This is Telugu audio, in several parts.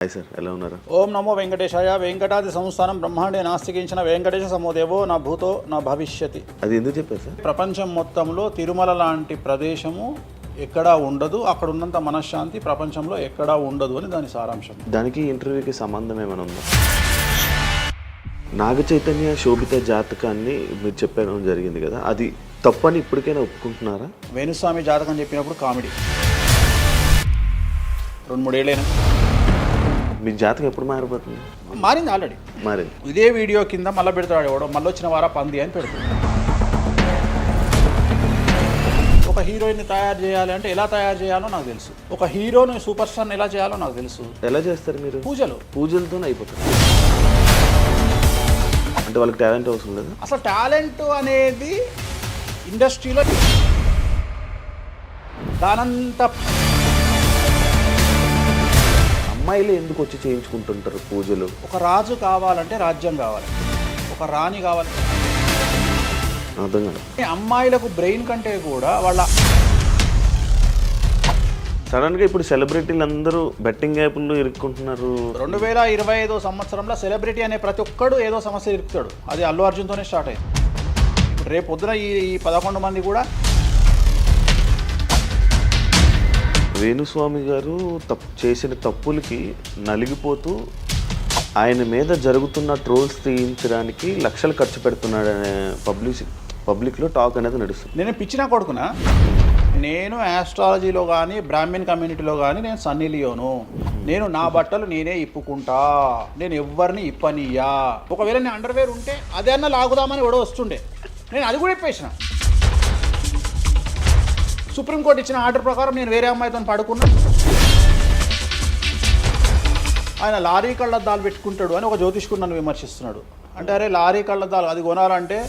హాయ్ సార్, ఎలా ఉన్నారు? ఓం నమో వెంకటేశాయ. వెంకటాది సంస్థానం బ్రహ్మాండే నాస్తికించిన వెంకటేశ సమోదేవో నా భూతో నా భవిష్యతి. అది ఎందుకు చెప్పారు సార్? ప్రపంచం మొత్తంలో తిరుమల లాంటి ప్రదేశము ఎక్కడా ఉండదు, అక్కడ ఉన్నంత మనశ్శాంతి ప్రపంచంలో ఎక్కడా ఉండదు అని దాని సారాంశం. దానికి ఇంటర్వ్యూకి సంబంధం ఏమైనా ఉందా? నాగ చైతన్య శోభిత జాతకాన్ని మీరు చెప్పడం జరిగింది కదా, అది తప్పని ఇప్పటికైనా ఒప్పుకుంటున్నారా? వేణుస్వామి జాతకం చెప్పినప్పుడు కామెడీ 2-3 ఏళ్ళైనా మీ జాతకం ఎప్పుడు మారిపోతుంది? మారింది, ఆల్రెడీ మారింది. ఇదే వీడియో కింద మళ్ళీ పెడతాడు ఎవడో, మళ్ళీ వచ్చిన వారా పంది అని పెడతాడు. ఒక హీరోయిన్ని తయారు చేయాలి అంటే ఎలా తయారు చేయాలో నాకు తెలుసు, ఒక హీరోని సూపర్ స్టార్ని ఎలా చేయాలో నాకు తెలుసు. ఎలా చేస్తారు మీరు? పూజలతోనే అయిపోతుంది. అంటే వాళ్ళకి టాలెంట్ అవసరం లేదు. అసలు టాలెంట్ అనేది ఇండస్ట్రీలో దానంత అమ్మాయిలు ఎందుకు వచ్చి చేయించుకుంటుంటారు పూజలు? ఒక రాజు కావాలంటే రాజ్యం కావాలి, ఒక రాణి కావాలి. అర్థం కాదు. అమ్మాయిలకు బ్రెయిన్ కంటే కూడా వాళ్ళ సడన్గా ఇప్పుడు సెలబ్రిటీలు అందరూ బెట్టింగ్ యాప్లు ఇరుక్కుంటున్నారు. 2025 సంవత్సరంలో సెలబ్రిటీ అనే ప్రతి ఒక్కడు ఏదో సమస్య ఇరుకుతాడు. అది అల్లు అర్జున్తోనే స్టార్ట్ అయింది. ఇప్పుడు రేపు పొద్దున ఈ 11 మంది కూడా. వేణుస్వామి గారు చేసిన తప్పులకి నలిగిపోతూ ఆయన మీద జరుగుతున్న ట్రోల్స్ తీయించడానికి లక్షలు ఖర్చు పెడుతున్నాడనే పబ్లిక్లో టాక్ అనేది నడుస్తుంది. నేను పిచ్చినా కొడుకున్నా, నేను ఆస్ట్రాలజీలో కానీ బ్రాహ్మణ్ కమ్యూనిటీలో కానీ నేను సన్నీ లియోను. నేను నా బట్టలు నేనే ఇప్పుకుంటా, నేను ఎవరిని ఇప్పనియా. ఒకవేళ నేను అండర్వేర్ ఉంటే అదే అన్న లాగుదామని కూడా వస్తుండే, నేను అది కూడా ఇప్పేసిన. సుప్రీంకోర్టు ఇచ్చిన ఆర్డర్ ప్రకారం నేను వేరే అమ్మాయితో పడుకున్నా. ఆయన లారీ కళ్ళద్దాలు పెట్టుకుంటాడు అని ఒక జ్యోతిష్కుడు నన్ను విమర్శిస్తున్నాడు. అంటే అరే లారీ కళ్ళద్దాలు అది కొనాలంటే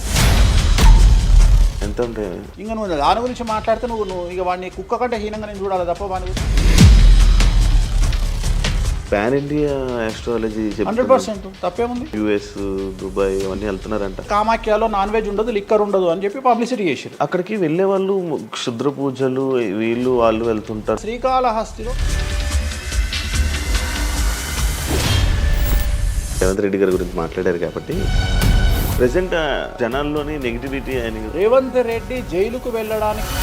ఎంత ఉంటే ఇంకా నువ్వు దాని గురించి మాట్లాడితే నువ్వు ఇక వాడిని కుక్క కంటే హీనంగా నేను చూడాలి తప్ప వాని గురించి. పాన్ ఇండియా ఆస్ట్రాలజీ 100% తప్పేముంది. యుఎస్, దుబాయ్ అవన్నీ వెళ్తున్నారంట. కామాఖ్యలో నాన్ వెజ్ ఉండదు, లిక్కర్ ఉండదు అని చెప్పి పబ్లిసిటీ చేశారు. అక్కడికి వెళ్ళే వాళ్ళు క్షుద్ర పూజలు వీళ్ళు వాళ్ళు వెళ్తుంటారు. శ్రీకాళహస్తిలో రేవంత్ రెడ్డి గారి గురించి మాట్లాడారు కాబట్టి ప్రజెంట్ జనాల్లోని నెగిటివిటీ అని. రేవంత్ రెడ్డి జైలుకు వెళ్ళడానికి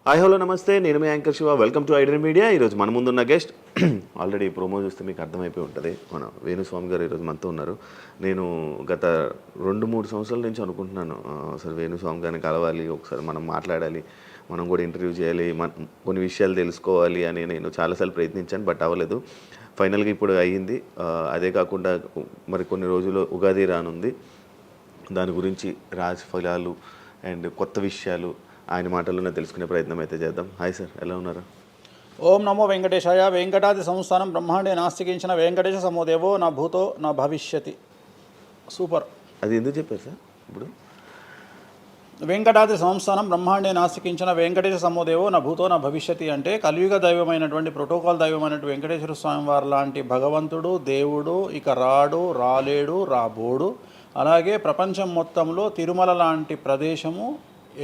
హాయ్ హలో నమస్తే, నేను మీ anchor Shiva. Welcome to iDream Media. ఈరోజు మన ముందున్న గెస్ట్ ఆల్రెడీ ప్రోమో చూస్తే మీకు అర్థమైపోయి ఉంటుంది, మన వేణుస్వామి గారు ఈరోజు మనతో ఉన్నారు. నేను గత 2-3 సంవత్సరాల నుంచి అనుకుంటున్నాను అసలు వేణుస్వామి గారిని కలవాలి, ఒకసారి మనం మాట్లాడాలి, మనం కూడా ఇంటర్వ్యూ చేయాలి, కొన్ని విషయాలు తెలుసుకోవాలి అని నేను చాలాసార్లు ప్రయత్నించాను, బట్ అవ్వలేదు. ఫైనల్గా ఇప్పుడు అయ్యింది. అదే కాకుండా మరి కొన్ని రోజులు ఉగాది రానుంది, దాని గురించి రాశి ఫలాలు అండ్ కొత్త విషయాలు ఆయన మాటల్లోనే తెలుసుకునే ప్రయత్నం అయితే చేద్దాం. హాయ్ సార్, ఎలా ఉన్నారు? ఓం నమో వెంకటేశాయ. వెంకటాది సంస్థానం బ్రహ్మాండే నాస్తికించిన వెంకటేశ సమోదేవో నా భూతో నా భవిష్యతి. సూపర్. అది ఎందుకు చెప్పారు సార్? ఇప్పుడు వెంకటాద్రి సంస్థానం బ్రహ్మాండే నాస్తికించిన వెంకటేశ సమోదేవో నా భూతో నా భవిష్యతి అంటే కలియుగ దైవమైనటువంటి ప్రోటోకాల్ దైవమైనటువంటి వెంకటేశ్వర స్వామి వారు లాంటి భగవంతుడు, దేవుడు ఇక రాడు, రాలేడు, రాబోడు. అలాగే ప్రపంచం మొత్తంలో తిరుమల లాంటి ప్రదేశము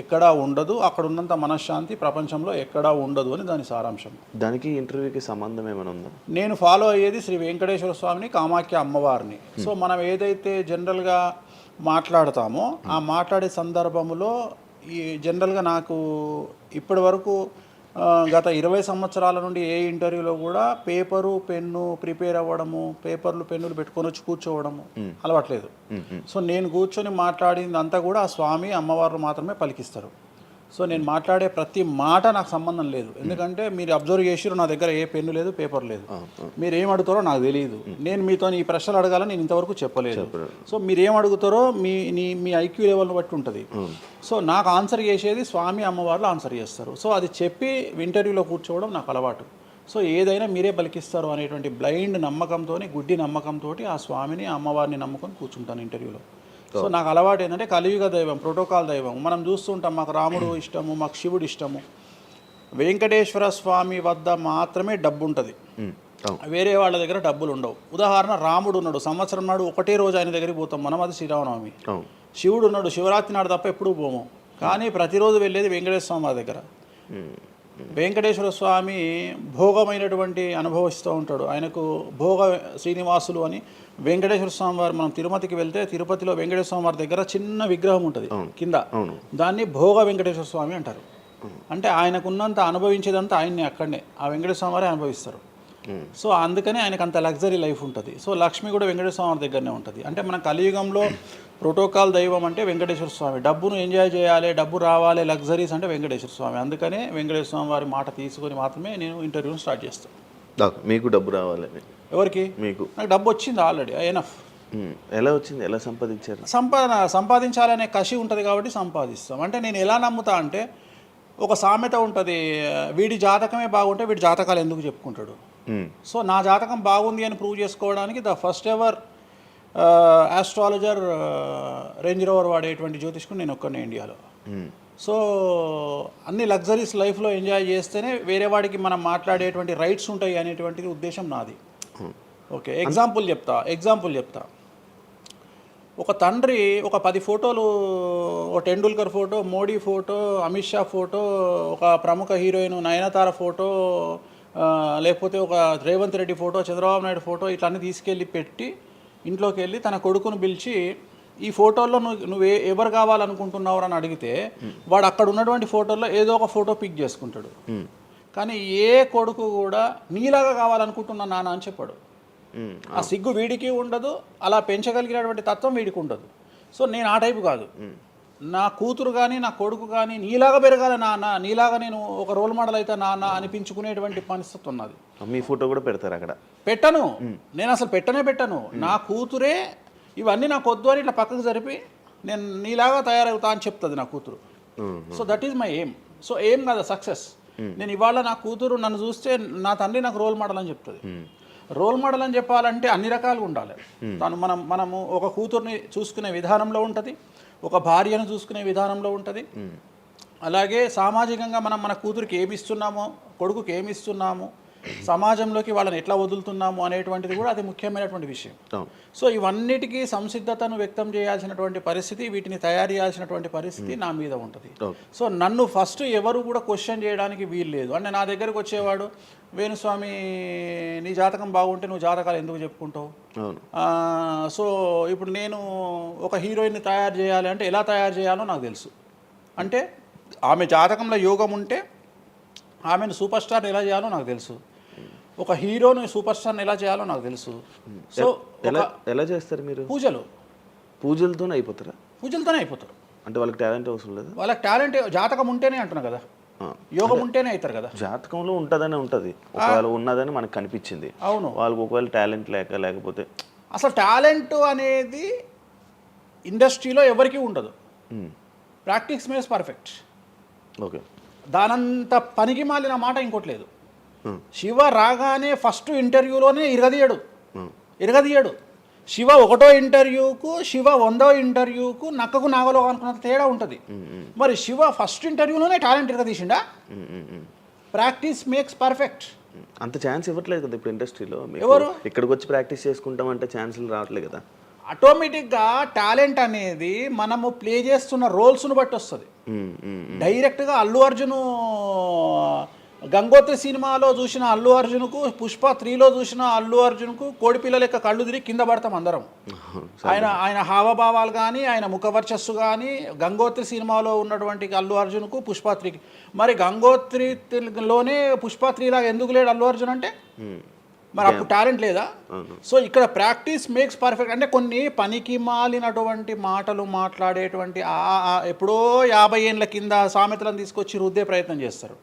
ఎక్కడా ఉండదు, అక్కడ ఉన్నంత మనశ్శాంతి ప్రపంచంలో ఎక్కడా ఉండదు అని దాని సారాంశం. దానికి ఇంటర్వ్యూకి సంబంధం ఏమైనా ఉందా? నేను ఫాలో అయ్యేది శ్రీ వెంకటేశ్వర స్వామిని, కామాఖ్య అమ్మవారిని. సో మనం ఏదైతే జనరల్గా మాట్లాడతామో ఆ మాట్లాడే సందర్భంలో ఈ జనరల్గా నాకు ఇప్పటి వరకు గత 20 సంవత్సరాల నుండి ఏ ఇంటర్వ్యూలో కూడా పేపరు పెన్ను ప్రిపేర్ అవ్వడము, పేపర్లు పెన్నులు పెట్టుకొని వచ్చి కూర్చోవడము అలవాట్లేదు. సో నేను కూర్చొని మాట్లాడింది అంతా కూడా ఆ స్వామి అమ్మవారు మాత్రమే పలికిస్తారు. సో నేను మాట్లాడే ప్రతి మాట నాకు సంబంధం లేదు, ఎందుకంటే మీరు అబ్జర్వ్ చేసిరు నా దగ్గర ఏ పెన్ను లేదు, పేపర్ లేదు. మీరు ఏం అడుగుతారో నాకు తెలియదు, నేను మీతో ఈ ప్రశ్నలు అడగాలని నేను ఇంతవరకు చెప్పలేదు. సో మీరు ఏం అడుగుతారో మీ ఐక్యూ లెవెల్ని బట్టి ఉంటుంది. సో నాకు ఆన్సర్ చేసేది స్వామి అమ్మవార్లు ఆన్సర్ చేస్తారు. సో అది చెప్పి ఇంటర్వ్యూలో కూర్చోవడం నాకు అలవాటు. సో ఏదైనా మీరే పలికిస్తారు అనేటువంటి బ్లైండ్ నమ్మకంతో, గుడ్డి నమ్మకంతో ఆ స్వామిని అమ్మవారిని నమ్ముకొని కూర్చుంటాను ఇంటర్వ్యూలో. సో నాకు అలవాటు ఏంటంటే కలియుగ దైవం, ప్రోటోకాల్ దైవం మనం చూస్తుంటాం. మాకు రాముడు ఇష్టము, మాకు శివుడు ఇష్టము. వెంకటేశ్వర స్వామి వద్ద మాత్రమే డబ్బు ఉంటుంది, వేరే వాళ్ళ దగ్గర డబ్బులు ఉండవు. ఉదాహరణ, రాముడు ఉన్నాడు, సంవత్సరం నాడు ఒకటే రోజు ఆయన దగ్గరికి పోతాం మనం, అది శ్రీరామనవమి. శివుడు ఉన్నాడు, శివరాత్రి నాడు తప్ప ఎప్పుడూ పోము, కానీ ప్రతిరోజు వెళ్ళేది వెంకటేశ్వర స్వామి దగ్గర. వెంకటేశ్వర స్వామి భోగమైనటువంటి అనుభవిస్తూ ఉంటాడు. ఆయనకు భోగ శ్రీనివాసులు అని వెంకటేశ్వర స్వామి వారు, మనం తిరుపతికి వెళ్తే తిరుపతిలో వెంకటేశ్వర స్వామి వారి దగ్గర చిన్న విగ్రహం ఉంటుంది కింద, దాన్ని భోగ వెంకటేశ్వర స్వామి అంటారు. అంటే ఆయనకున్నంత అనుభవించేదంతా ఆయన్ని అక్కడనే ఆ వెంకటేశ్వర స్వామి వారే అనుభవిస్తారు. సో అందుకని ఆయనకు అంత లగ్జరీ లైఫ్ ఉంటుంది. సో లక్ష్మి కూడా వెంకటేశ్వర స్వామి వారి దగ్గరనే ఉంటుంది. అంటే మన కలియుగంలో ప్రోటోకాల్ దైవం అంటే వెంకటేశ్వర స్వామి. డబ్బును ఎంజాయ్ చేయాలి, డబ్బు రావాలి, లగ్జరీస్ అంటే వెంకటేశ్వర స్వామి. అందుకనే వెంకటేశ్వర స్వామి వారి మాట తీసుకొని మాత్రమే నేను ఇంటర్వ్యూని స్టార్ట్ చేస్తాను. మీకు డబ్బు రావాలని? ఎవరికి? మీకు. నాకు డబ్బు వచ్చింది ఆల్రెడీ, ఎనఫ్. ఎలా వచ్చింది? ఎలా సంపాదించారు? సంపాదించాలనే కసి ఉంటుంది కాబట్టి సంపాదిస్తాం. అంటే నేను ఎలా నమ్ముతా అంటే, ఒక సామెత ఉంటుంది, వీడి జాతకమే బాగుంటే వీడి జాతకాలు ఎందుకు చెప్పుకుంటాడు. సో నా జాతకం బాగుంది అని ప్రూవ్ చేసుకోవడానికి the first ever astrologer range rover వాడేటువంటి జ్యోతిష్కుడు నేను ఒక్కనే ఇండియాలో. సో అన్ని లగ్జరీస్ లైఫ్లో ఎంజాయ్ చేస్తేనే వేరే వాడికి మనం మాట్లాడేటువంటి రైట్స్ ఉంటాయి అనేటువంటిది ఉద్దేశం నాది. ఓకే, ఎగ్జాంపుల్ చెప్తా. ఒక తండ్రి ఒక 10 ఫోటోలు, ఒక Tendulkar photo, Modi photo, Amit Shah photo, ఒక ప్రముఖ హీరోయిన్ నయనతార ఫోటో, లేకపోతే ఒక రేవంత్ రెడ్డి ఫోటో, చంద్రబాబు నాయుడు ఫోటో, ఇట్లన్నీ తీసుకెళ్ళి పెట్టి ఇంట్లోకి వెళ్ళి తన కొడుకును పిలిచి, ఈ ఫోటోల్లో నువ్వు ఎవరు కావాలనుకుంటున్నావు అని అడిగితే వాడు అక్కడ ఉన్నటువంటి ఫోటోల్లో ఏదో ఒక ఫోటో పిక్ చేసుకుంటాడు. కానీ ఏ కొడుకు కూడా నీలాగా కావాలనుకుంటున్నా నాన్న అని చెప్పాడు. ఆ సిగ్గు వీడికి ఉండదు, అలా పెంచగలిగినటువంటి తత్వం వీడికి ఉండదు. సో నేను ఆ టైపు కాదు. నా కూతురు కానీ నా కొడుకు కానీ నీలాగా పెరగాలి నాన్న, నీలాగా నేను ఒక రోల్ మోడల్ అయితే నాన్న అనిపించుకునేటువంటి పరిస్థితి ఉన్నది. మీ ఫోటో కూడా పెడతారు అక్కడ? పెట్టను, నేను అసలు పెట్టను. నా కూతురే ఇవన్నీ నాకు వద్దు అని ఇట్లా పక్కకు జరిపి నేను నీలాగా తయారవుతా అని చెప్తుంది నా కూతురు. So that is my aim. So aim కదా సక్సెస్. నేను ఇవాళ నా కూతురు నన్ను చూస్తే నా తండ్రి నాకు రోల్ మోడల్ అని చెప్తుంది. రోల్ మోడల్ అని చెప్పాలంటే అన్ని రకాలుగా ఉండాలి. తను మనము ఒక కూతుర్ని చూసుకునే విధానంలో ఉంటుంది, ఒక భార్యను చూసుకునే విధానంలో ఉంటుంది. అలాగే సామాజికంగా మనం మన కూతురికి ఏమి ఇస్తున్నామో, కొడుకుకి ఏమి ఇస్తున్నామో, సమాజంలోకి వాళ్ళని ఎట్లా వదులుతున్నాము అనేటువంటిది కూడా అది ముఖ్యమైనటువంటి విషయం. సో ఇవన్నిటికీ సంసిద్ధతను వ్యక్తం చేయాల్సినటువంటి పరిస్థితి, వీటిని తయారు చేయాల్సినటువంటి పరిస్థితి నా మీద ఉంటుంది. సో నన్ను ఫస్ట్ ఎవరు కూడా క్వశ్చన్ చేయడానికి వీలు లేదు. అంటే నా దగ్గరకు వచ్చేవాడు, వేణుస్వామి నీ జాతకం బాగుంటే నువ్వు జాతకాలు ఎందుకు చెప్పుకుంటావు. సో ఇప్పుడు నేను ఒక హీరోయిన్ని తయారు చేయాలి అంటే ఎలా తయారు చేయాలో నాకు తెలుసు. అంటే ఆమె జాతకంలో యోగం ఉంటే ఆమెను సూపర్ స్టార్ని ఎలా చేయాలో నాకు తెలుసు, ఒక హీరోని సూపర్ స్టార్ని ఎలా చేయాలో నాకు తెలుసు. సో ఎలా చేస్తారు మీరు? పూజలతోనే అయిపోతారా? పూజలతోనే అయిపోతారు. అంటే వాళ్ళకి టాలెంట్ అవసరం లేదు? వాళ్ళకి టాలెంట్ జాతకం ఉంటేనే అంటున్నా కదా, యోగం ఉంటేనే అవుతారు కదా. జాతకంలో ఉంటుందని ఉంటుంది, ఒకవేళ ఉన్నదని మనకు కనిపించింది. అవును, వాళ్ళకి ఒకవేళ టాలెంట్ లేకపోతే అసలు టాలెంట్ అనేది ఇండస్ట్రీలో ఎవరికీ ఉండదు. Practice makes perfect. ఓకే, దానంత పనికి మాలిన మాట ఇంకోటి లేదు. శివ రాగానే ఫస్ట్ ఇంటర్వ్యూలోనే ఇరగదీయడు. శివ 1వ ఇంటర్వ్యూకు, శివ 100వ ఇంటర్వ్యూకు నక్కకు నాగలో అనుకున్నంత తేడా ఉంటుంది. మరి శివ ఫస్ట్ ఇంటర్వ్యూలోనే టాలెంట్ ఇరగదీసిండా? Practice makes perfect. అంత ఛాన్స్ ఇవ్వట్లేదు కదా ఇప్పుడు ఇండస్ట్రీలో. ఎవరు ఇక్కడికి వచ్చి ప్రాక్టీస్ చేసుకుంటామంటే ఛాన్సులు రావట్లేదు కదా. ఆటోమేటిక్గా టాలెంట్ అనేది మనము ప్లే చేస్తున్న రోల్స్ను బట్టి వస్తుంది. డైరెక్ట్గా అల్లు అర్జున్ గంగోత్రి సినిమాలో చూసిన అల్లు అర్జున్కు, పుష్ప 3లో చూసిన అల్లు అర్జున్కు కోడిపిల్ల లెక్క కళ్ళు తిరిగి కింద పడతాం అందరం. ఆయన హావభావాలు కానీ, ఆయన ముఖవర్చస్సు కానీ, గంగోత్రి సినిమాలో ఉన్నటువంటి అల్లు అర్జున్కు, పుష్ప 3కి. మరి గంగోత్రిలోనే పుష్ప 3 లాగా ఎందుకు లేడు అల్లు అర్జున్ అంటే? మరి అప్పుడు టాలెంట్ లేదా? సో ఇక్కడ ప్రాక్టీస్ మేక్స్ పర్ఫెక్ట్. అంటే కొన్ని పనికి మాలినటువంటి మాటలు మాట్లాడేటువంటి ఎప్పుడో 50 ఏళ్ళ కింద సామెతలను తీసుకొచ్చి రుద్దే ప్రయత్నం చేస్తారు.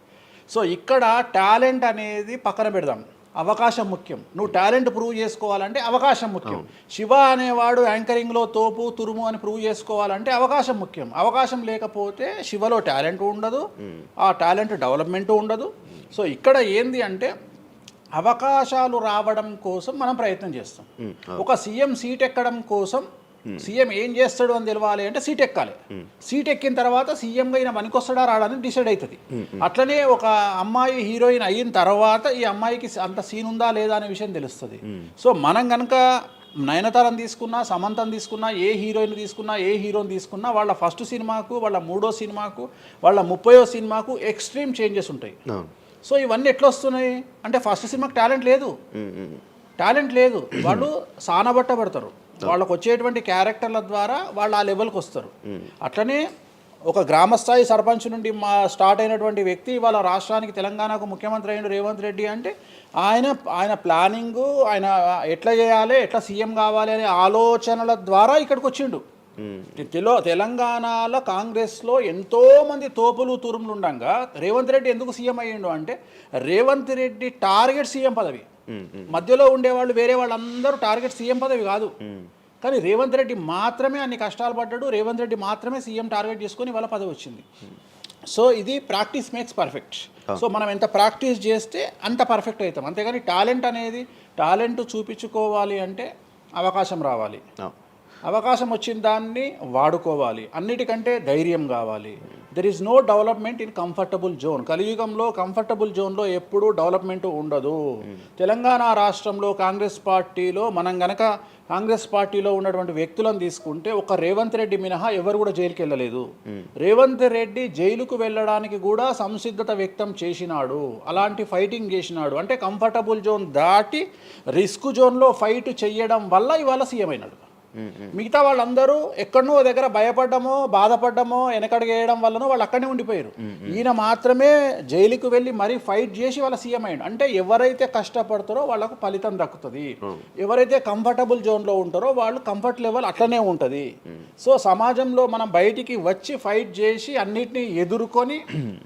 సో ఇక్కడ టాలెంట్ అనేది పక్కన పెడదాం, అవకాశం ముఖ్యం. నువ్వు టాలెంట్ ప్రూవ్ చేసుకోవాలంటే అవకాశం ముఖ్యం. శివ అనేవాడు యాంకరింగ్లో తోపు తురుము అని ప్రూవ్ చేసుకోవాలంటే అవకాశం ముఖ్యం. అవకాశం లేకపోతే శివలో టాలెంట్ ఉండదు, ఆ టాలెంట్ డెవలప్మెంట్ ఉండదు. సో ఇక్కడ ఏంది అంటే అవకాశాలు రావడం కోసం మనం ప్రయత్నం చేస్తాం. ఒక సీఎం సీట్ ఎక్కడం కోసం సీఎం ఏం చేస్తాడు అని తెలవాలి అంటే సీట్ ఎక్కాలి. సీట్ ఎక్కిన తర్వాత సీఎంగా ఈయన పనికొస్తాడా రాడని డిసైడ్ అవుతుంది. అట్లనే ఒక అమ్మాయి హీరోయిన్ అయిన తర్వాత ఈ అమ్మాయికి అంత సీన్ ఉందా లేదా అనే విషయం తెలుస్తుంది. సో మనం కనుక నయనతారని తీసుకున్నా, సమంతని తీసుకున్నా, ఏ హీరోయిన్ తీసుకున్నా, ఏ హీరోని తీసుకున్నా వాళ్ళ ఫస్ట్ సినిమాకు, వాళ్ళ 3వ సినిమాకు, వాళ్ళ 30వ సినిమాకు ఎక్స్ట్రీమ్ చేంజెస్ ఉంటాయి. సో ఇవన్నీ ఎట్లా వస్తున్నాయి అంటే ఫస్ట్ సినిమాకి టాలెంట్ లేదు, వాళ్ళు సానబట్టబడతారు, వాళ్ళకు వచ్చేటువంటి క్యారెక్టర్ల ద్వారా వాళ్ళు ఆ లెవెల్కి వస్తారు. అట్లనే ఒక గ్రామస్థాయి సర్పంచ్ నుండి స్టార్ట్ అయినటువంటి వ్యక్తి వాళ్ళ రాష్ట్రానికి తెలంగాణకు ముఖ్యమంత్రి అయిన రేవంత్ రెడ్డి అంటే ఆయన ప్లానింగు, ఆయన ఎట్లా చేయాలి, ఎట్లా సీఎం కావాలి అనే ఆలోచనల ద్వారా ఇక్కడికి వచ్చిండు. తెలంగాణలో కాంగ్రెస్లో ఎంతోమంది తోపులు తురుములు ఉండగా రేవంత్ రెడ్డి ఎందుకు సీఎం అయ్యిండు అంటే రేవంత్ రెడ్డి టార్గెట్ సీఎం పదవి. మధ్యలో ఉండేవాళ్ళు వేరే వాళ్ళందరూ టార్గెట్ సీఎం పదవి కాదు, కానీ రేవంత్ రెడ్డి మాత్రమే అన్ని కష్టాలు పడ్డాడు, రేవంత్ రెడ్డి మాత్రమే సీఎం టార్గెట్ చేసుకొని వాళ్ళ పదవి వచ్చింది. సో ఇది ప్రాక్టీస్ మేక్స్ పర్ఫెక్ట్. సో మనం ఎంత ప్రాక్టీస్ చేస్తే అంత పర్ఫెక్ట్ అవుతాం. అంతేగాని టాలెంట్ చూపించుకోవాలి అంటే అవకాశం రావాలి, అవకాశం వచ్చిన దాన్ని వాడుకోవాలి, అన్నిటికంటే ధైర్యం కావాలి. There is no development in comfortable zone. కలియుగంలో కంఫర్టబుల్ జోన్లో ఎప్పుడూ డెవలప్మెంట్ ఉండదు. తెలంగాణ రాష్ట్రంలో కాంగ్రెస్ పార్టీలో మనం గనక కాంగ్రెస్ పార్టీలో ఉన్నటువంటి వ్యక్తులను తీసుకుంటే ఒక రేవంత్ రెడ్డి మినహా ఎవరు కూడా జైలుకి వెళ్ళలేదు. రేవంత్ రెడ్డి జైలుకు వెళ్ళడానికి కూడా సంసిద్ధత వ్యక్తం చేసినాడు, అలాంటి ఫైటింగ్ చేసినాడు. అంటే కంఫర్టబుల్ జోన్ దాటి రిస్క్ జోన్లో ఫైట్ చేయడం వల్ల ఇవాళ సీఎం అయినాడు. మిగతా వాళ్ళందరూ ఎక్కడనో దగ్గర భయపడ్డమో బాధపడ్డమో వెనకడిగేయడం వల్లనో వాళ్ళు అక్కడనే ఉండిపోయారు. ఈయన మాత్రమే జైలుకు వెళ్ళి మరీ ఫైట్ చేసి వాళ్ళ సీఎం అయ్యాడు. అంటే ఎవరైతే కష్టపడతారో వాళ్ళకు ఫలితం దక్కుతుంది, ఎవరైతే కంఫర్టబుల్ జోన్లో ఉంటారో వాళ్ళు కంఫర్ట్ లెవెల్ అట్లనే ఉంటుంది. సో సమాజంలో మనం బయటికి వచ్చి ఫైట్ చేసి అన్నిటినీ ఎదుర్కొని